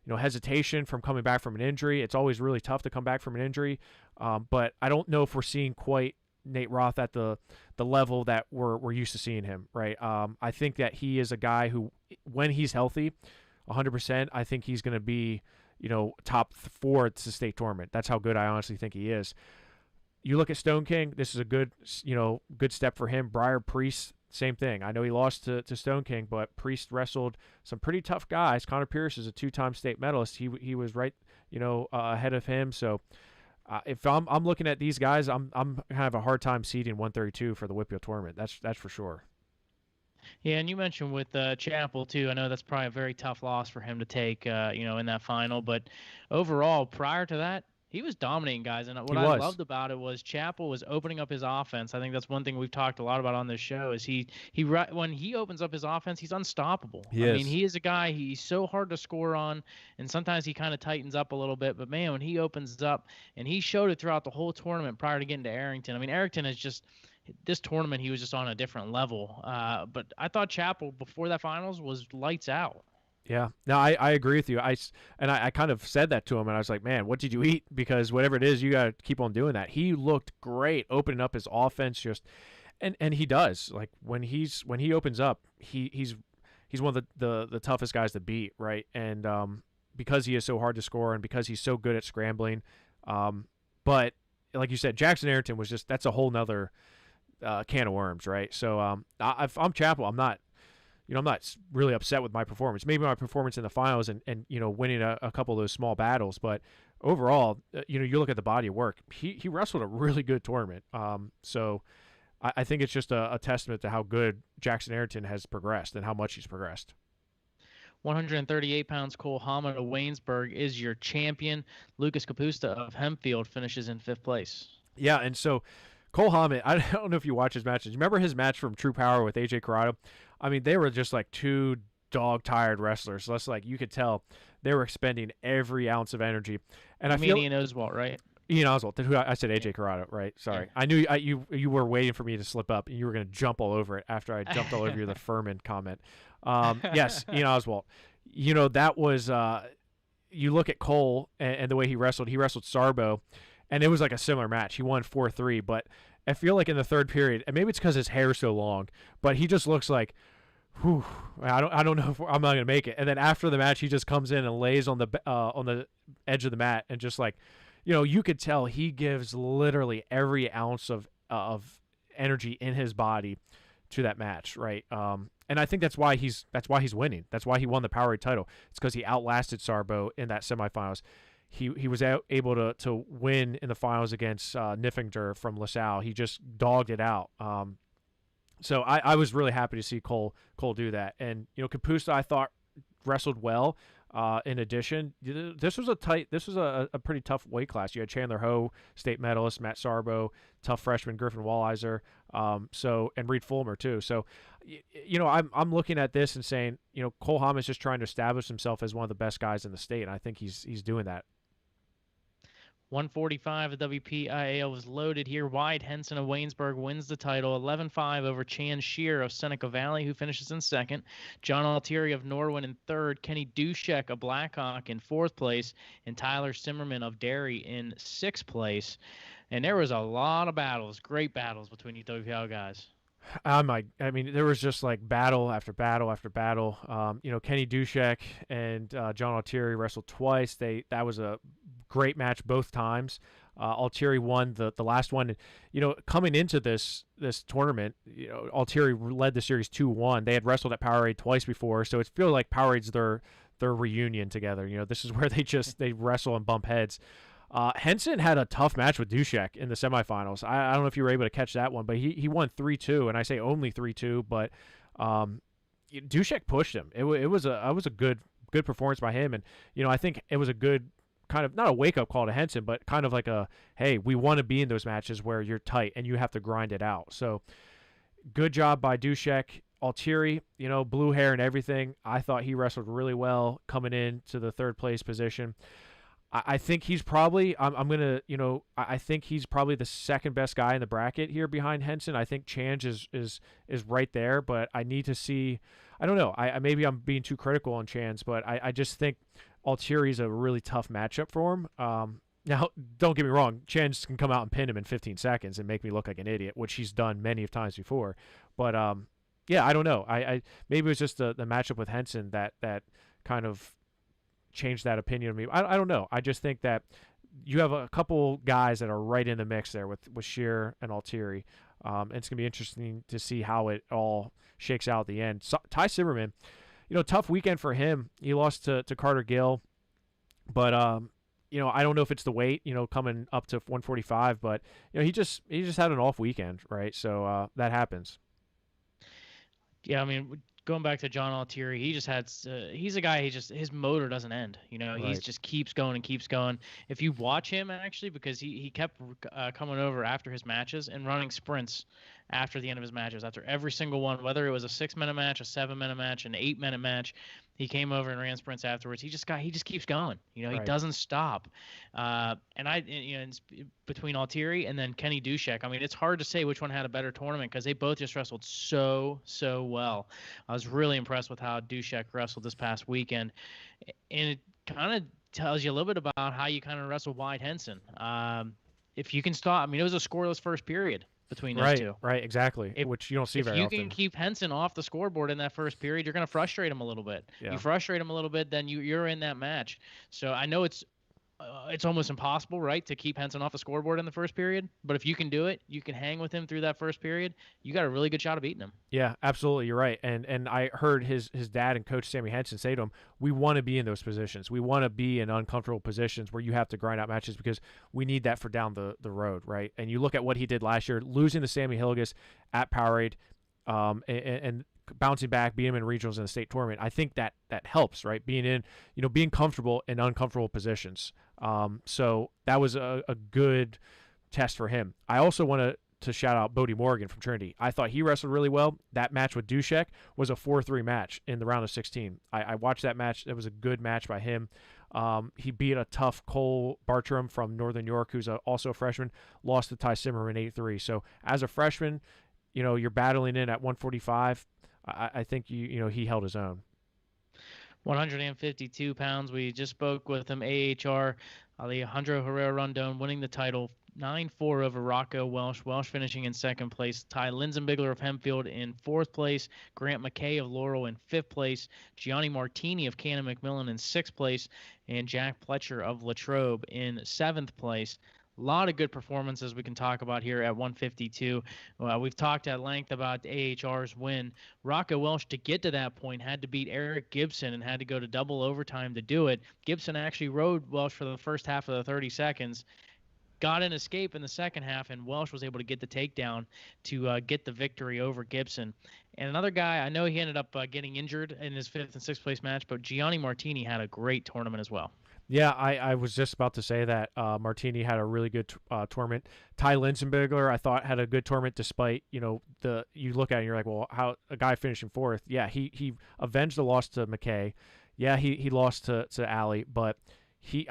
hesitation from coming back from an injury. It's always really tough to come back from an injury. But I don't know if we're seeing quite Nate Roth at the level that we're used to seeing him, right? I think that he is a guy who, when he's healthy, 100%, I think he's going to be, top 4 at the state tournament. That's how good I honestly think he is. You look at Stone King, this is a good step for him. Briar Priest, same thing. I know he lost to Stone King, but Priest wrestled some pretty tough guys. Connor Pierce is a 2-time state medalist. He was right, ahead of him. So if I'm looking at these guys, I'm kind of a hard time seeding 132 for the WPIAL tournament. That's for sure. Yeah, and you mentioned with Chappell too. I know that's probably a very tough loss for him to take, in that final. But overall, prior to that, he was dominating guys. And what I loved about it was Chappell was opening up his offense. I think that's one thing we've talked a lot about on this show is when he opens up his offense, he's unstoppable. I mean, he is a guy, he's so hard to score on, and sometimes he kind of tightens up a little bit. But, man, when he opens up, and he showed it throughout the whole tournament prior to getting to Arrington. I mean, Arrington is just – this tournament, he was just on a different level. But I thought Chappell, before that finals, was lights out. Yeah, no, I agree with you. I kind of said that to him, and I was like, man, what did you eat? Because whatever it is, you got to keep on doing that. He looked great opening up his offense, and he does. Like when he opens up, he's one of the toughest guys to beat, right? And because he is so hard to score, and because he's so good at scrambling, but like you said, Jackson Arrington was that's a whole nother can of worms, right? So if I'm Chappell, I'm not really upset with my performance. Maybe my performance in the finals and winning a couple of those small battles, but overall, you look at the body of work. He wrestled a really good tournament. So I think it's just a testament to how good Jackson Arrington has progressed and how much he's progressed. 138 pounds, Cole Hamid of Waynesburg is your champion. Lucas Capusta of Hempfield finishes in 5th place. Yeah, and so Cole Hamid, I don't know if you watch his matches. Remember his match from True Power with AJ Corrado? I mean, they were just like 2 dog-tired wrestlers. So that's like you could tell they were expending every ounce of energy. And I feel Ian Oswald, right? Ian Oswald. Who I said AJ Corrado, right? Sorry, yeah. I knew you were waiting for me to slip up, and you were going to jump all over it after I jumped all over the Furman comment. Yes, Ian Oswald. That was. You look at Cole and the way he wrestled. He wrestled Sarbo. And it was like a similar match. He won 4-3, but I feel like in the third period, and maybe it's because his hair is so long, but he just looks like, whew, I don't know if I'm not gonna make it. And then after the match, he just comes in and lays on the edge of the mat and just like, you could tell he gives literally every ounce of energy in his body to that match, right? And I think that's why he's winning. That's why he won the POWERade title. It's because he outlasted Sarbo in that semifinals. He was able to win in the finals against Niffinger from LaSalle. He just dogged it out. So I was really happy to see Cole do that. And Capusta, I thought, wrestled well. In addition, this was a pretty tough weight class. You had Chandler Ho, state medalist, Matt Sarbo, tough freshman Griffin Walliser, and Reed Fulmer too. So I'm looking at this and saying, Cole Hamid is just trying to establish himself as one of the best guys in the state, and I think he's doing that. 145 of WPIAL was loaded here. Wyatt Henson of Waynesburg wins the title, 11-5 over Chan Shear of Seneca Valley, who finishes in 2nd. John Altieri of Norwin in 3rd. Kenny Dushek of Blackhawk in 4th place. And Tyler Simmerman of Derry in 6th place. And there was a lot of battles, great battles between you WPIAL guys. I mean, there was just like battle after battle after battle. Kenny Dushek and John Altieri wrestled twice. That was a great match both times. Altieri won the last one. Coming into this tournament, Altieri led the series 2-1. They had wrestled at POWERade twice before, so it feels like POWERade's their reunion together. This is where they wrestle and bump heads. Henson had a tough match with Dushek in the semifinals. I don't know if you were able to catch that one, but he won 3-2, and I say only 3-2, but Dushek pushed him. It was a good performance by him, and I think it was a good kind of, not a wake-up call to Henson, but kind of like a, hey, we want to be in those matches where you're tight and you have to grind it out. So good job by Dushek. Altieri, blue hair and everything. I thought he wrestled really well coming into the 3rd place position. I think he's probably, I think he's probably the 2nd best guy in the bracket here behind Henson. I think Change is right there, but I need to see, I don't know. Maybe I'm being too critical on Chance, but I just think Altieri's a really tough matchup for him. Now, don't get me wrong, Chen can come out and pin him in 15 seconds and make me look like an idiot, which he's done many of times before. But yeah, I don't know. I maybe it was just the matchup with Henson that kind of changed that opinion of me. I don't know. I just think that you have a couple guys that are right in the mix there with Shearer and Altieri. And it's going to be interesting to see how it all shakes out at the end. So, Ty Zimmerman, tough weekend for him. He lost to Carter Gill, but I don't know if it's the weight, coming up to 145, but he just had an off weekend, right? So that happens. Yeah, I mean, going back to John Altieri, he just had he's a guy, his motor doesn't end. Right. He just keeps going and keeps going. If you watch him, actually, because he kept coming over after his matches and running sprints after the end of his matches, after every single one, whether it was a 6-minute match, a 7-minute match, an 8-minute match, he came over and ran sprints afterwards. He just keeps going. He Right. doesn't stop. Between Altieri and then Kenny Dushek, I mean, it's hard to say which one had a better tournament because they both just wrestled so well. I was really impressed with how Dushek wrestled this past weekend, and it kind of tells you a little bit about how you kind of wrestle Wyatt Henson. If you can stop, I mean, it was a scoreless first period between those two. Right, exactly, which you don't see very often. If you can keep Henson off the scoreboard in that first period, you're going to frustrate him a little bit. Yeah. You frustrate him a little bit, then you're in that match. So I know it's almost impossible, right, to keep Henson off the scoreboard in the first period. But if you can do it, you can hang with him through that first period, you got a really good shot of beating him. Yeah, absolutely. You're right. And I heard his dad and coach Sammy Henson say to him, we want to be in those positions. We want to be in uncomfortable positions where you have to grind out matches because we need that for down the road, right? And you look at what he did last year, losing to Sammy Hilgis at POWERade, and bouncing back, being him in regionals in the state tournament. I think that helps, right? Being comfortable in uncomfortable positions. So that was a good test for him. I also want to shout out Bodie Morgan from Trinity. I thought he wrestled really well. That match with Dushek was a 4-3 match in the round of 16. I watched that match. It was a good match by him. He beat a tough Cole Bartram from Northern York, who's also a freshman, lost to Ty Zimmerman 8-3. So as a freshman, you're battling in at 145. I think he held his own. 152 pounds. We just spoke with him. AHR, Alejandro Herrera-Rondon winning the title 9-4 over Rocco Welsh. Welsh finishing in second place. Ty Linsenbigler of Hempfield in fourth place. Grant McKay of Laurel in fifth place. Gianni Martini of Cannon McMillan in sixth place. And Jack Pletcher of Latrobe in seventh place. A lot of good performances we can talk about here at 152. We've talked at length about AHR's win. Rocco Welsh, to get to that point, had to beat Eric Gibson and had to go to double overtime to do it. Gibson actually rode Welsh for the first half of the 30 seconds, got an escape in the second half, and Welsh was able to get the takedown to get the victory over Gibson. And another guy, I know he ended up getting injured in his fifth and sixth place match, but Gianni Martini had a great tournament as well. Yeah, I was just about to say that Martini had a really good tournament. Ty Linsenbigler, I thought, had a good tournament despite, you look at it and you're like, well, how a guy finishing fourth. Yeah, he avenged the loss to McKay. Yeah, he lost to Alley, but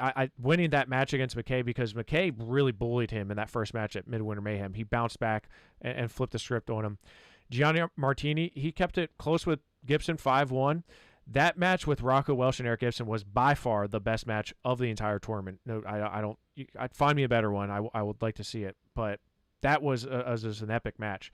I winning that match against McKay because McKay really bullied him in that first match at Midwinter Mayhem. He bounced back and flipped the script on him. Gianni Martini, he kept it close with Gibson 5-1. That match with Rocco Welsh and Eric Gibson was by far the best match of the entire tournament. No, I don't. I'd find me a better one. I would like to see it, but that was an epic match.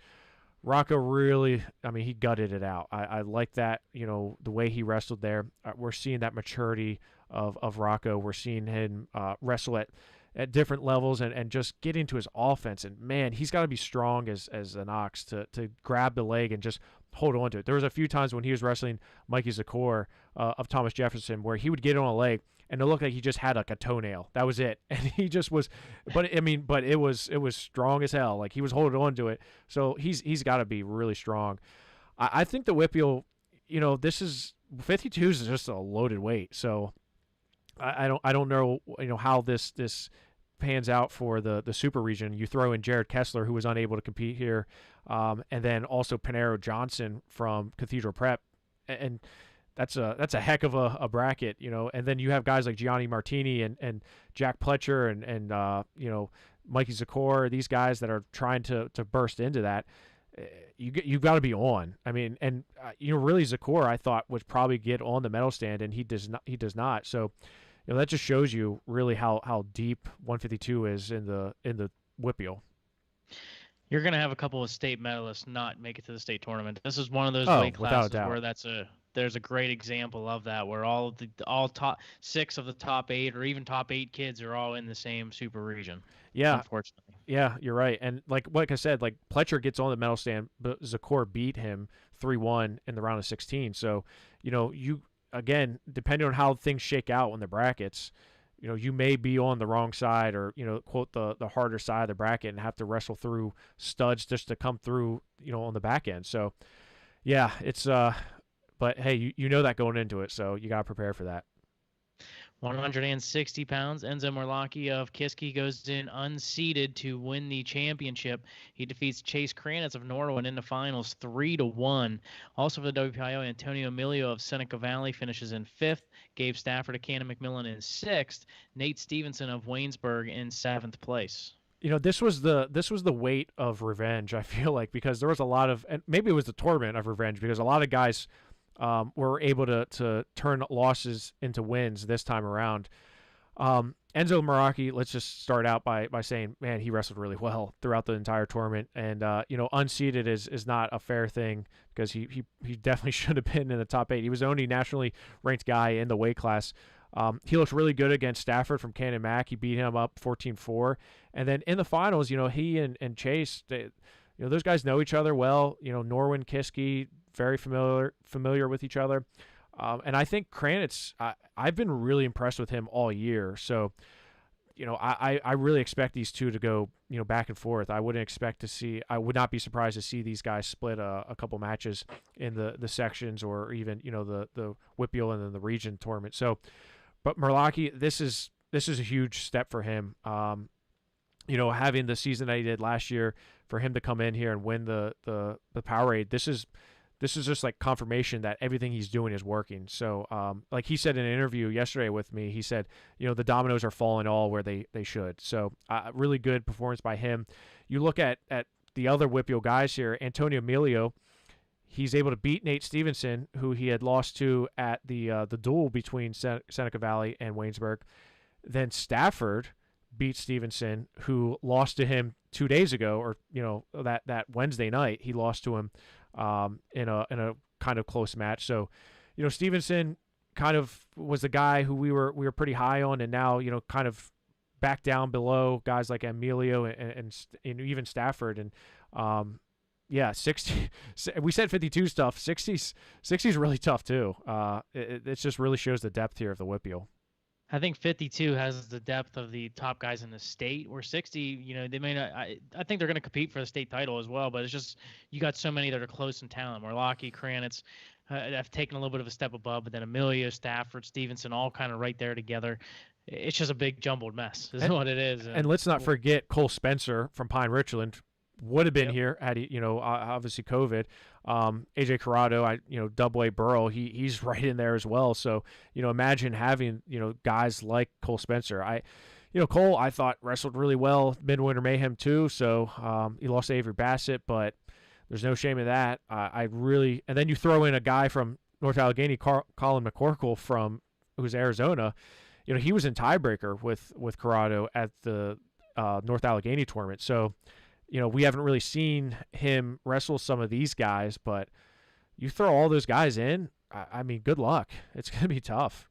Rocco really, he gutted it out. I like that, the way he wrestled there. We're seeing that maturity of Rocco. We're seeing him wrestle at different levels and just get into his offense. And man, he's got to be strong as an ox to grab the leg and just hold on to it. There was a few times when he was wrestling Mikey Zakor of Thomas Jefferson where he would get on a leg and it looked like he just had like a toenail. That was it. And he just was, but it was strong as hell. Like he was holding on to it. So he's got to be really strong. I think the WPIAL, this is 52 is just a loaded weight. So I don't know, how this pans out for the super region. You throw in Jared Kessler, who was unable to compete here, and then also Panero Johnson from Cathedral Prep, and that's a heck of a bracket, And then you have guys like Gianni Martini and Jack Pletcher and Mikey Zakor, these guys that are trying to burst into that. You've got to be on. Really Zakor I thought would probably get on the medal stand, and he does not. So that just shows you really how deep 152 is in the WPIAL. You're going to have a couple of state medalists not make it to the state tournament. This is one of those Oh, weight without a classes where doubt. there's a great example of that, where all top 6 of the top 8 or even top 8 kids are all in the same super region. Yeah. Unfortunately. Yeah, you're right. And like I said, like Pletcher gets on the medal stand, but Zakor beat him 3-1 in the round of 16. So, you again, depending on how things shake out in the brackets, you may be on the wrong side or, quote, the harder side of the bracket and have to wrestle through studs just to come through, on the back end. So, yeah, it's but hey, you know that going into it, so you got to prepare for that. 160 pounds, Enzo Morlacchi of Kiski goes in unseeded to win the championship. He defeats Chase Kranitz of Norwin in the finals 3-1. Also for the WPIAL, Antonio Emilio of Seneca Valley finishes in 5th. Gabe Stafford of Cannon McMillan in 6th. Nate Stevenson of Waynesburg in 7th place. This was the weight of revenge, I feel like, because there was a lot of, and maybe it was the torment of revenge, because a lot of guys were able to turn losses into wins this time around. Enzo Morlacchi, let's just start out by saying, man, he wrestled really well throughout the entire tournament, and unseeded is not a fair thing, because he definitely should have been in the top 8. He was the only nationally ranked guy in the weight class. He looked really good against Stafford from Cannon Mac. He beat him up 14-4, and then in the finals, he and Chase, those guys know each other well. Norwin, Kiski, very familiar with each other. And I think Kranitz, I've been really impressed with him all year. So, I really expect these two to go, back and forth. I would not be surprised to see these guys split a couple matches in the sections, or even, the WPIAL and then the region tournament. So, but Morlacchi, this is a huge step for him. Having the season that he did last year, for him to come in here and win the POWERade, this is just like confirmation that everything he's doing is working. So, like he said in an interview yesterday with me, he said, the dominoes are falling all where they should. So, really good performance by him. You look at the other WPIAL guys here, Antonio Emilio, he's able to beat Nate Stevenson, who he had lost to at the duel between Seneca Valley and Waynesburg. Then Stafford beat Stevenson, who lost to him 2 days ago, or that Wednesday night he lost to him in a kind of close match. So, Stevenson kind of was the guy who we were pretty high on, and now kind of back down below guys like Emilio and even Stafford. And 60. We said 52 stuff. 60's really tough too. It just really shows the depth here of the WPIAL. I think 52 has the depth of the top guys in the state, where 60, they may not. I think they're going to compete for the state title as well, but it's just you got so many that are close in talent. Morlacchi, Kranitz have taken a little bit of a step above, but then Emilio, Stafford, Stevenson, all kind of right there together. It's just a big jumbled mess, is what it is. And let's not forget Cole Spencer from Pine Richland. Would have been here had he, obviously COVID. AJ Corrado, Double A Burrow, he's right in there as well. So, imagine having, guys like Cole Spencer. Cole, I thought wrestled really well, Midwinter Mayhem too. So, he lost to Avery Bassett, but there's no shame in that. And then you throw in a guy from North Allegheny, Colin McCorkle who's Arizona. He was in tiebreaker with Corrado at the North Allegheny tournament. So, we haven't really seen him wrestle some of these guys, but you throw all those guys in, I mean, good luck. It's going to be tough.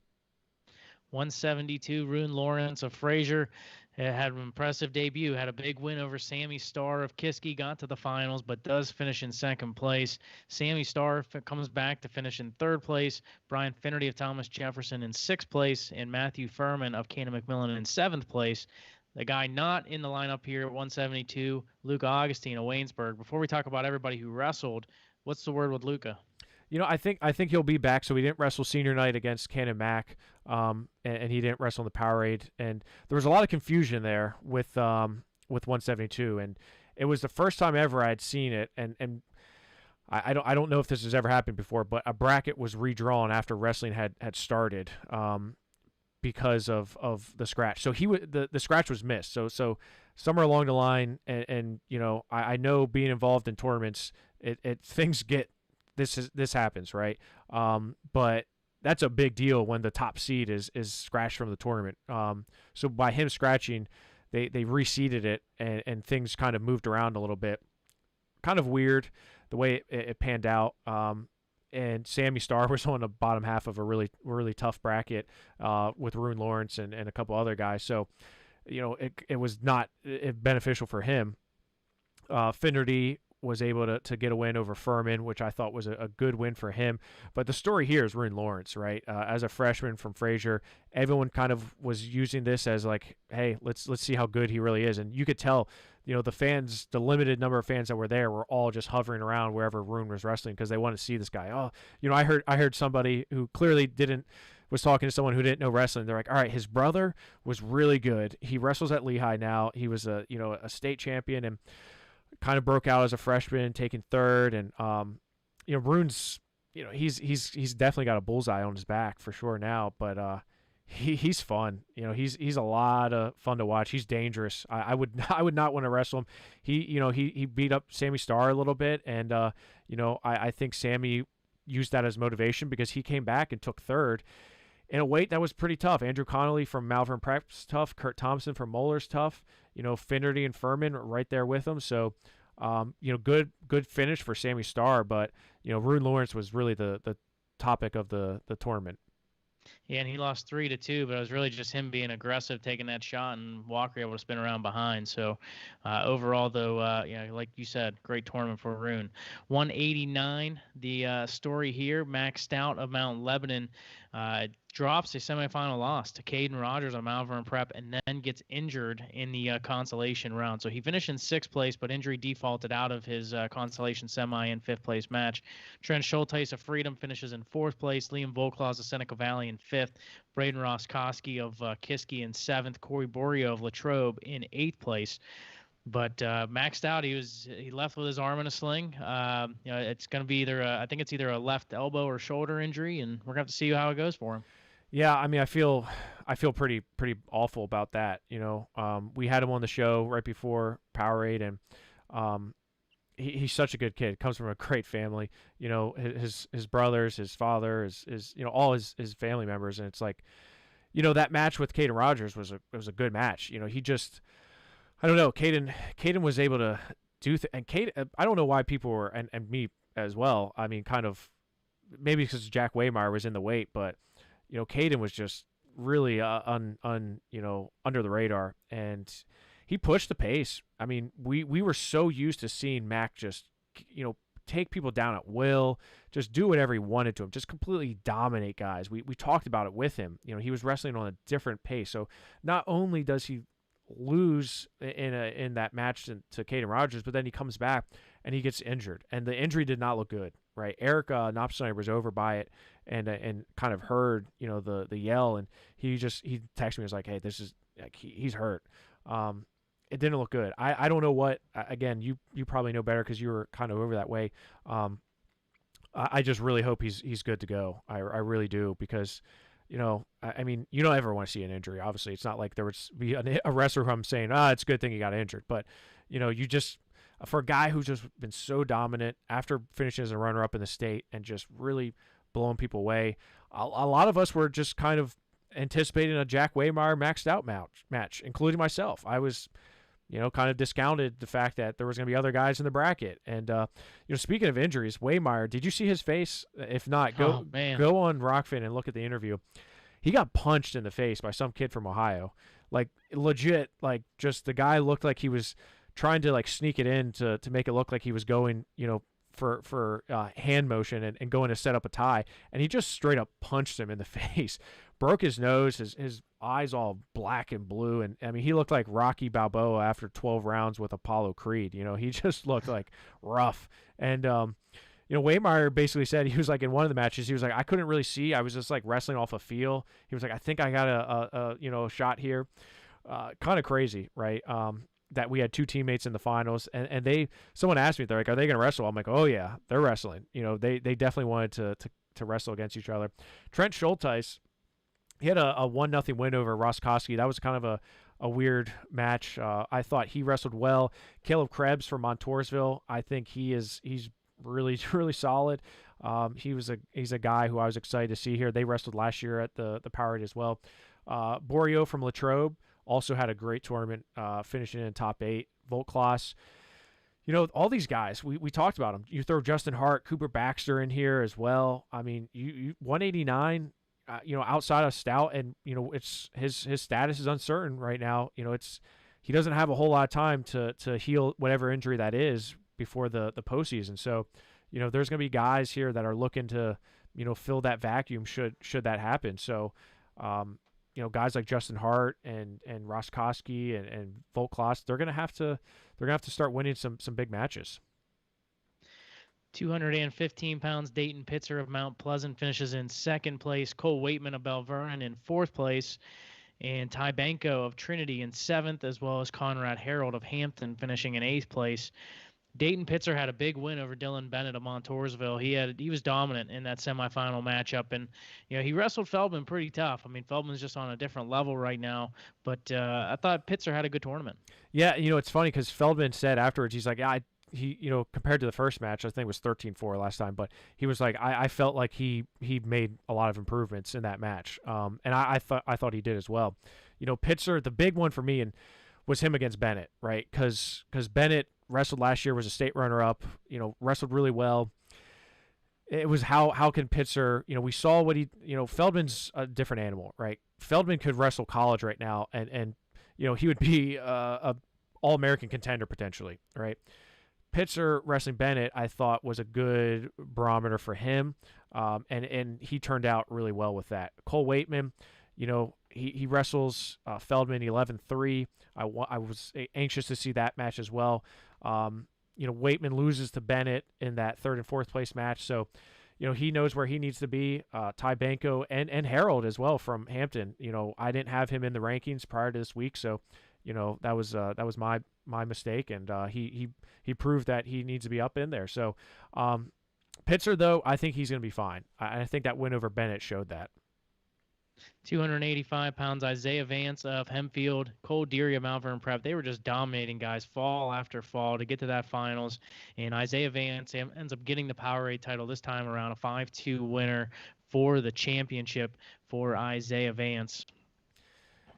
172, Rune Lawrence of Fraser had an impressive debut, had a big win over Sammy Starr of Kiski, got to the finals, but does finish in second place. Sammy Starr comes back to finish in third place. Brian Finnerty of Thomas Jefferson in sixth place, and Matthew Furman of Cannon McMillan in seventh place. The guy not in the lineup here at 172, Luca Augustine of Waynesburg. Before we talk about everybody who wrestled, what's the word with Luca? I think he'll be back. So he didn't wrestle senior night against Cannon Mac, and he didn't wrestle in the POWERade. And there was a lot of confusion there with 172, and it was the first time ever I'd seen it. And I don't know if this has ever happened before, but a bracket was redrawn after wrestling had started. Because of the scratch. So the scratch was missed. So somewhere along the line, and I know being involved in tournaments, things get this happens, right? But that's a big deal when the top seed is scratched from the tournament. So by him scratching, they reseeded it, and things kind of moved around a little bit. Kind of weird the way it panned out. And Sammy Starr was on the bottom half of a really, really tough bracket with Rune Lawrence and a couple other guys. So, it was not beneficial for him. Finnerty was able to get a win over Furman, which I thought was a good win for him. But the story here is Rune Lawrence, right? As a freshman from Fraser, everyone kind of was using this as like, hey, let's see how good he really is. And you could tell, the fans, the limited number of fans that were there were all just hovering around wherever Rune was wrestling because they wanted to see this guy. Oh, I heard somebody who clearly was talking to someone who didn't know wrestling. They're like, all right, his brother was really good. He wrestles at Lehigh now. He was a state champion and kind of broke out as a freshman, taking third. And Rune's, he's definitely got a bullseye on his back for sure now. But he's fun. He's a lot of fun to watch. He's dangerous. I would not want to wrestle him. He beat up Sammy Starr a little bit, and I think Sammy used that as motivation because he came back and took third in a weight that was pretty tough. Andrew Connolly from Malvern Prep's tough. Kurt Thompson from Moeller's tough. Finnerty and Furman right there with him. So, good finish for Sammy Starr. But, Rune Lawrence was really the topic of the tournament. Yeah, and he lost 3-2, but it was really just him being aggressive, taking that shot, and Walker able to spin around behind. So overall, though, like you said, great tournament for Rune. 189, the story here, Max Stout of Mount Lebanon drops a semifinal loss to Caden Rogers on Malvern Prep and then gets injured in the consolation round. So he finished in 6th place, but injury defaulted out of his consolation semi and 5th place match. Trent Schulteis of Freedom finishes in 4th place. Liam Volklaus of Seneca Valley in 5th. Braden Roskoski of Kiski in 7th. Corey Borio of Latrobe in 8th place. But maxed out, he left with his arm in a sling. It's going to be I think it's either a left elbow or shoulder injury, and we're going to have to see how it goes for him. Yeah, I mean, I feel pretty awful about that. We had him on the show right before POWERade, and he's such a good kid. Comes from a great family. His brothers, his father, his all his family members, and it's like, that match with Caden Rogers was a good match. He just, I don't know, Caden was able to do and Caden, I don't know why people were, and me as well. I mean, kind of maybe because Jack Waymeyer was in the weight, but Caden was just really under the radar, and he pushed the pace. I mean, we were so used to seeing Mac just take people down at will, just do whatever he wanted to him, just completely dominate guys. We talked about it with him. He was wrestling on a different pace. So not only does he lose in that match to Caden Rogers, but then he comes back and he gets injured, and the injury did not look good. Right, Eric Knopfstein was over by it and kind of heard the yell, and he texted me and was like, hey, this is like he's hurt. It didn't look good. I don't know what, again, you probably know better because you were kind of over that way. I just really hope he's good to go. I really do, because I mean, you don't ever want to see an injury. Obviously, it's not like there would be a wrestler who I'm saying, it's a good thing he got injured, but you just, for a guy who's just been so dominant after finishing as a runner-up in the state and just really blowing people away, a lot of us were just kind of anticipating a Jack Waymeyer maxed out match, including myself. I was, kind of discounted the fact that there was going to be other guys in the bracket. And, speaking of injuries, Waymeyer, did you see his face? If not, go on Rockfin and look at the interview. He got punched in the face by some kid from Ohio. Like, legit, like, just the guy looked like he was trying to like sneak it in to make it look like he was going, for hand motion and going to set up a tie, and he just straight up punched him in the face, broke his nose, his eyes all black and blue, and I mean he looked like Rocky Balboa after 12 rounds with Apollo Creed. He just looked like rough. And Waymeyer basically said, he was like, in one of the matches, he was like, I couldn't really see, I was just like wrestling off a feel. He was like, I think I got a shot here. Kind of crazy, right? That we had two teammates in the finals, and someone asked me, they're like, are they going to wrestle? I'm like, oh yeah, they're wrestling. They definitely wanted to wrestle against each other. Trent Schulteis, he had a 1-0 win over Roskoski. That was kind of a weird match. I thought he wrestled well. Caleb Krebs from Montoursville, I think he's really really solid. He's a guy who I was excited to see here. They wrestled last year at the POWERade as well. Borio from Latrobe also had a great tournament, finishing in top 8. Volklas. All these guys, we talked about them. You throw Justin Hart, Cooper Baxter in here as well. I mean, you 189, outside of Stout, and, it's his status is uncertain right now. He doesn't have a whole lot of time to heal whatever injury that is before the postseason. So, there's going to be guys here that are looking to, fill that vacuum should that happen. So, guys like Justin Hart and Roskowski and Volklas, they're gonna have to start winning some big matches. 215 pounds, Dayton Pitzer of Mount Pleasant finishes in second place. Cole Waitman of Bell Vernon in fourth place. And Ty Banco of Trinity in seventh, as well as Conrad Harold of Hampton finishing in eighth place. Dayton Pitzer had a big win over Dylan Bennett of Montoursville. He was dominant in that semifinal matchup, and he wrestled Feldman pretty tough. I mean, Feldman's just on a different level right now, but I thought Pitzer had a good tournament. Yeah, it's funny because Feldman said afterwards, he's like, he compared to the first match, I think it was 13-4 last time, but he was like, I felt like he made a lot of improvements in that match, and I thought he did as well. Pitzer, the big one for me was him against Bennett, right? Because Bennett wrestled last year, was a state runner-up, wrestled really well. It was how can Pitzer, we saw what Feldman's a different animal, right? Feldman could wrestle college right now, and he would be a All-American contender potentially, right? Pitzer wrestling Bennett, I thought, was a good barometer for him, and he turned out really well with that. Cole Waitman, he wrestles Feldman 11-3. I was anxious to see that match as well. Waitman loses to Bennett in that third and fourth place match, so he knows where he needs to be. Ty Banco and Harold as well from Hampton. I didn't have him in the rankings prior to this week, so that was my mistake, and he proved that he needs to be up in there. So Pitzer, though, I think he's going to be fine. I think that win over Bennett showed that. 285 pounds, Isaiah Vance of Hempfield, Cole Deary of Malvern Prep. They were just dominating guys fall after fall to get to that finals. And Isaiah Vance ends up getting the POWERade title this time around, a 5-2 winner for the championship for Isaiah Vance.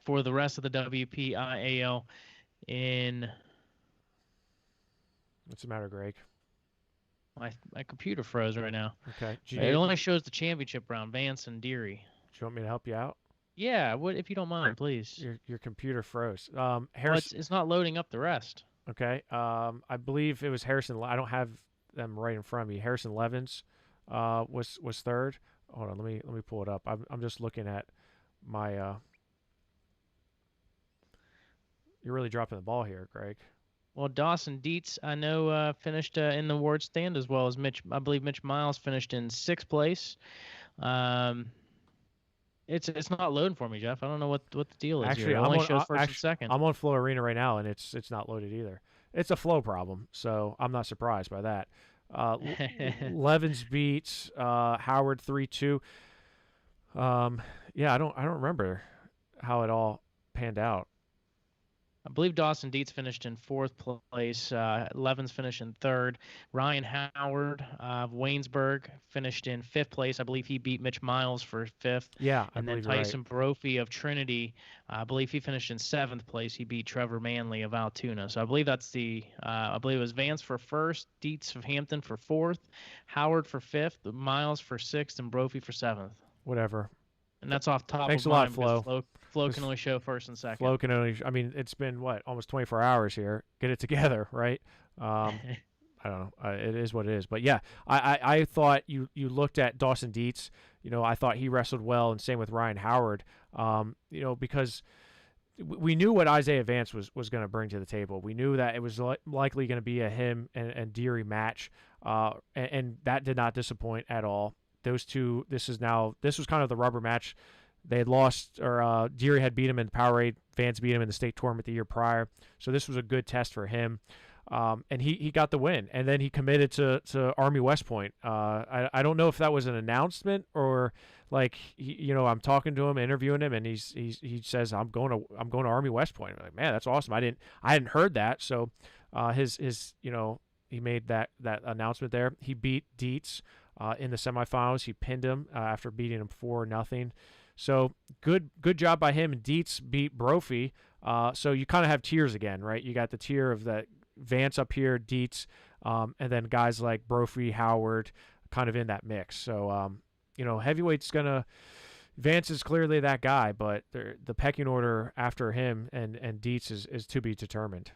For the rest of the WPIAL What's the matter, Greg? My computer froze right now. Okay. It only shows the championship round, Vance and Deary. Do you want me to help you out? Yeah, if you don't mind, please. Your computer froze. It's not loading up the rest. Okay. I believe it was Harrison. I don't have them right in front of me. Harrison Levins was third. Hold on, let me pull it up. I'm just looking at my. You're really dropping the ball here, Greg. Well, Dawson Dietz, I know, finished in the award stand, as well as Mitch. I believe Mitch Miles finished in sixth place. It's not loading for me, Jeff. I don't know what the deal is. Actually, here. It only shows first and second. I'm on Flow Arena right now, and it's not loaded either. It's a flow problem, so I'm not surprised by that. Levins beats Howard 3-2. Yeah, I don't remember how it all panned out. I believe Dawson Dietz finished in fourth place. Levins finished in third. Ryan Howard of Waynesburg finished in fifth place. I believe he beat Mitch Miles for fifth. Yeah, and then Tyson Brophy of Trinity, I believe he finished in seventh place. He beat Trevor Manley of Altoona. So I believe that's I believe it was Vance for first, Dietz of Hampton for fourth, Howard for fifth, Miles for sixth, and Brophy for seventh. Whatever. And that's off top Thanks of a lot, mine, Flo. Flo can only show first and second. Flo can only, I mean, it's been, almost 24 hours here. Get it together, right? I don't know. It is what it is. But, yeah, I thought you looked at Dawson Dietz. I thought he wrestled well, and same with Ryan Howard, because we knew what Isaiah Vance was going to bring to the table. We knew that it was likely going to be a him and Deary match, and that did not disappoint at all. Those two, this was kind of the rubber match. They had lost, or Deary had beat him in the POWERade. Vance beat him in the state tournament the year prior. So this was a good test for him. And he got the win. And then he committed to Army West Point. I don't know if that was an announcement or I'm talking to him, interviewing him, and he says, I'm going to Army West Point. I'm like, man, that's awesome. I hadn't heard that. So his he made that announcement there. He beat Dietz in the semifinals. He pinned him after beating him 4-0. So good job by him. And Dietz beat Brophy. So you kind of have tiers again, right? You got the tier of the Vance up here, Dietz, and then guys like Brophy, Howard, kind of in that mix. So heavyweight's gonna. Vance is clearly that guy, but the pecking order after him and Dietz is to be determined.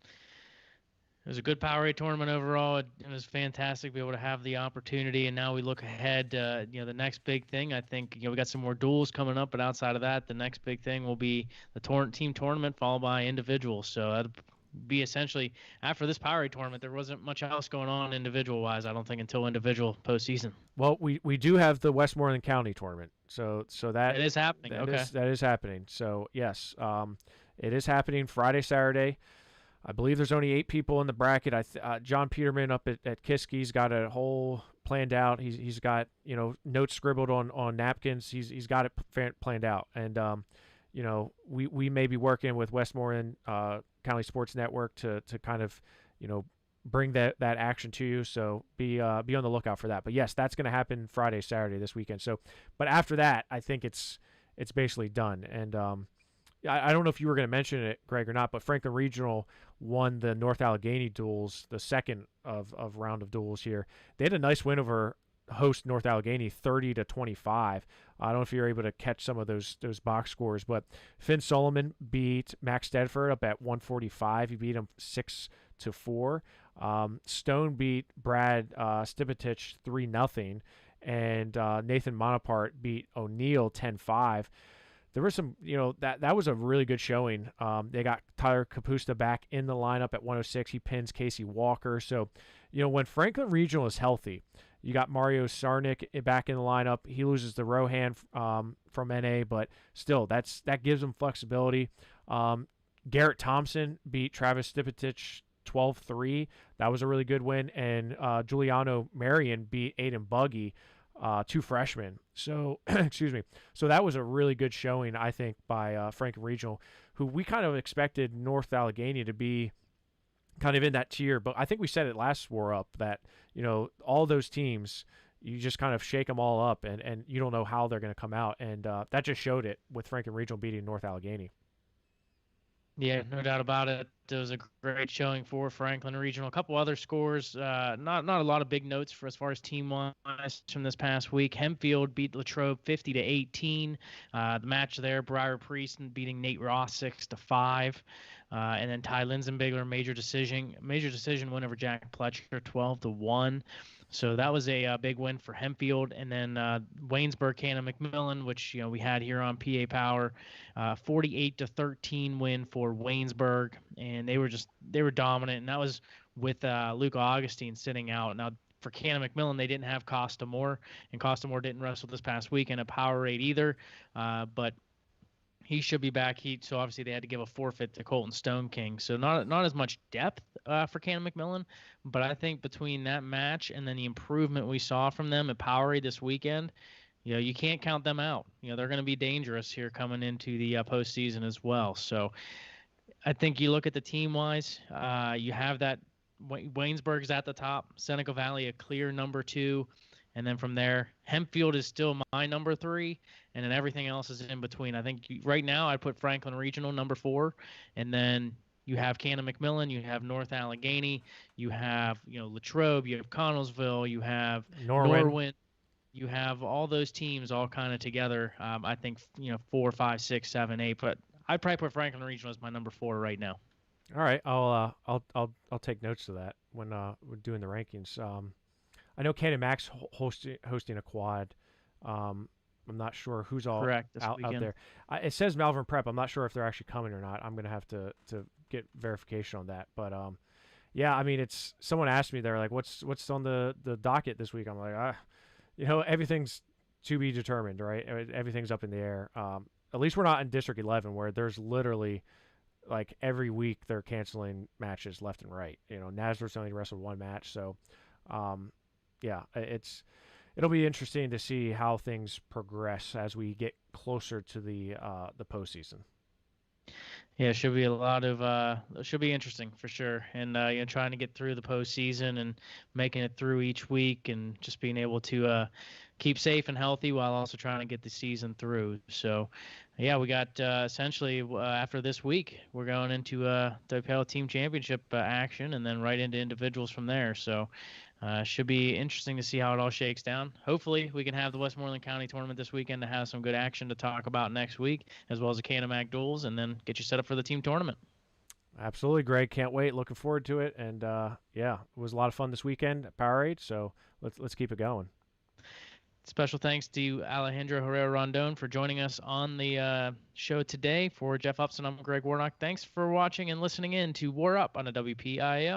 It was a good POWERade tournament overall. It was fantastic to be able to have the opportunity, and now we look ahead. The next big thing, I think, we got some more duels coming up, but outside of that, the next big thing will be the team tournament followed by individuals. So that'll be essentially after this POWERade tournament. There wasn't much else going on individual-wise, I don't think, until individual postseason. Well, we do have the Westmoreland County tournament, so that it is happening. That is happening. So yes, it is happening Friday, Saturday. I believe there's only 8 people in the bracket. John Peterman up at Kiski's got a whole planned out. He's got notes scribbled on napkins. He's got it planned out, and we may be working with Westmoreland County Sports Network to kind of bring that action to you. So be on the lookout for that. But yes, that's going to happen Friday, Saturday this weekend. So, but after that, I think it's basically done. And I don't know if you were going to mention it, Greg, or not, but Franklin Regional won the North Allegheny duels, the second of round of duels here. They had a nice win over host North Allegheny, 30-25. I don't know if you're able to catch some of those box scores, but Finn Solomon beat Max Stedford up at 145. He beat him 6-4. Stone beat Brad Stipetich 3-0, and Nathan Monapart beat O'Neill 10-5. There was some, that was a really good showing. They got Tyler Kapusta back in the lineup at 106. He pins Casey Walker. So, when Franklin Regional is healthy, you got Mario Sarnik back in the lineup. He loses the Rohan from NA, but still, that gives him flexibility. Garrett Thompson beat Travis Stipetich 12-3. That was a really good win. And Giuliano Marion beat Aiden Buggy, 2 freshmen. So, excuse me. So that was a really good showing, I think, by Franklin Regional, who we kind of expected North Allegheny to be kind of in that tier. But I think we said it last WarUp that, all those teams, you just kind of shake them all up and you don't know how they're going to come out. And that just showed it with Franklin Regional beating North Allegheny. Yeah, no doubt about it. It was a great showing for Franklin Regional. A couple other scores, not a lot of big notes for as far as team-wise from this past week. Hempfield beat Latrobe 50-18. The match there, Briar Priest beating Nate Ross 6-5. And then Ty Linsenbigler, major decision win over Jack Pletcher 12-1. So that was a big win for Hempfield. And then Waynesburg, Cannon McMillan, which we had here on PA Power, 48-13 win for Waynesburg, and they were dominant. And that was with Luke Augustine sitting out. Now for Cannon McMillan, they didn't have Costa Moore, and Costa Moore didn't wrestle this past weekend at POWERade either. But he should be back. So obviously they had to give a forfeit to Colton Stone King. So not as much depth for Cannon McMillan, but I think between that match and then the improvement we saw from them at POWERade this weekend, you can't count them out. They're going to be dangerous here coming into the postseason as well. So I think you look at the team-wise, you have that Waynesburg's at the top, Seneca Valley a clear number 2. And then from there, Hempfield is still my number 3, and then everything else is in between. I think right now I'd put Franklin Regional number 4, and then you have Cannon McMillan, you have North Allegheny, you have Latrobe, you have Connellsville, you have Norwin. You have all those teams all kind of together. I think 4, 5, 6, 7, 8, but I'd probably put Franklin Regional as my number 4 right now. All right, I'll take notes of that when we're doing the rankings. I know Cannon Max hosting a quad. I'm not sure who's all out there. It says Malvern Prep. I'm not sure if they're actually coming or not. I'm going to have to get verification on that. But yeah, I mean, it's someone asked me, they're like, what's on the docket this week? I'm like, everything's to be determined, right? Everything's up in the air. At least we're not in District 11 where there's literally like every week they're canceling matches left and right. Nazareth's only wrestled 1 match, so yeah, it'll be interesting to see how things progress as we get closer to the postseason. Yeah, it should be interesting for sure. And trying to get through the postseason and making it through each week and just being able to keep safe and healthy while also trying to get the season through. So, yeah, we got essentially after this week, we're going into the WPIAL team championship action and then right into individuals from there. So, should be interesting to see how it all shakes down. Hopefully, we can have the Westmoreland County tournament this weekend to have some good action to talk about next week, as well as the Canamac duels, and then get you set up for the team tournament. Absolutely, Greg. Can't wait. Looking forward to it. And yeah, it was a lot of fun this weekend at POWERade. So let's keep it going. Special thanks to Alejandro Herrera-Rondon for joining us on the show today. For Jeff Upson, I'm Greg Warnock. Thanks for watching and listening in to WarUp on a WPIAL.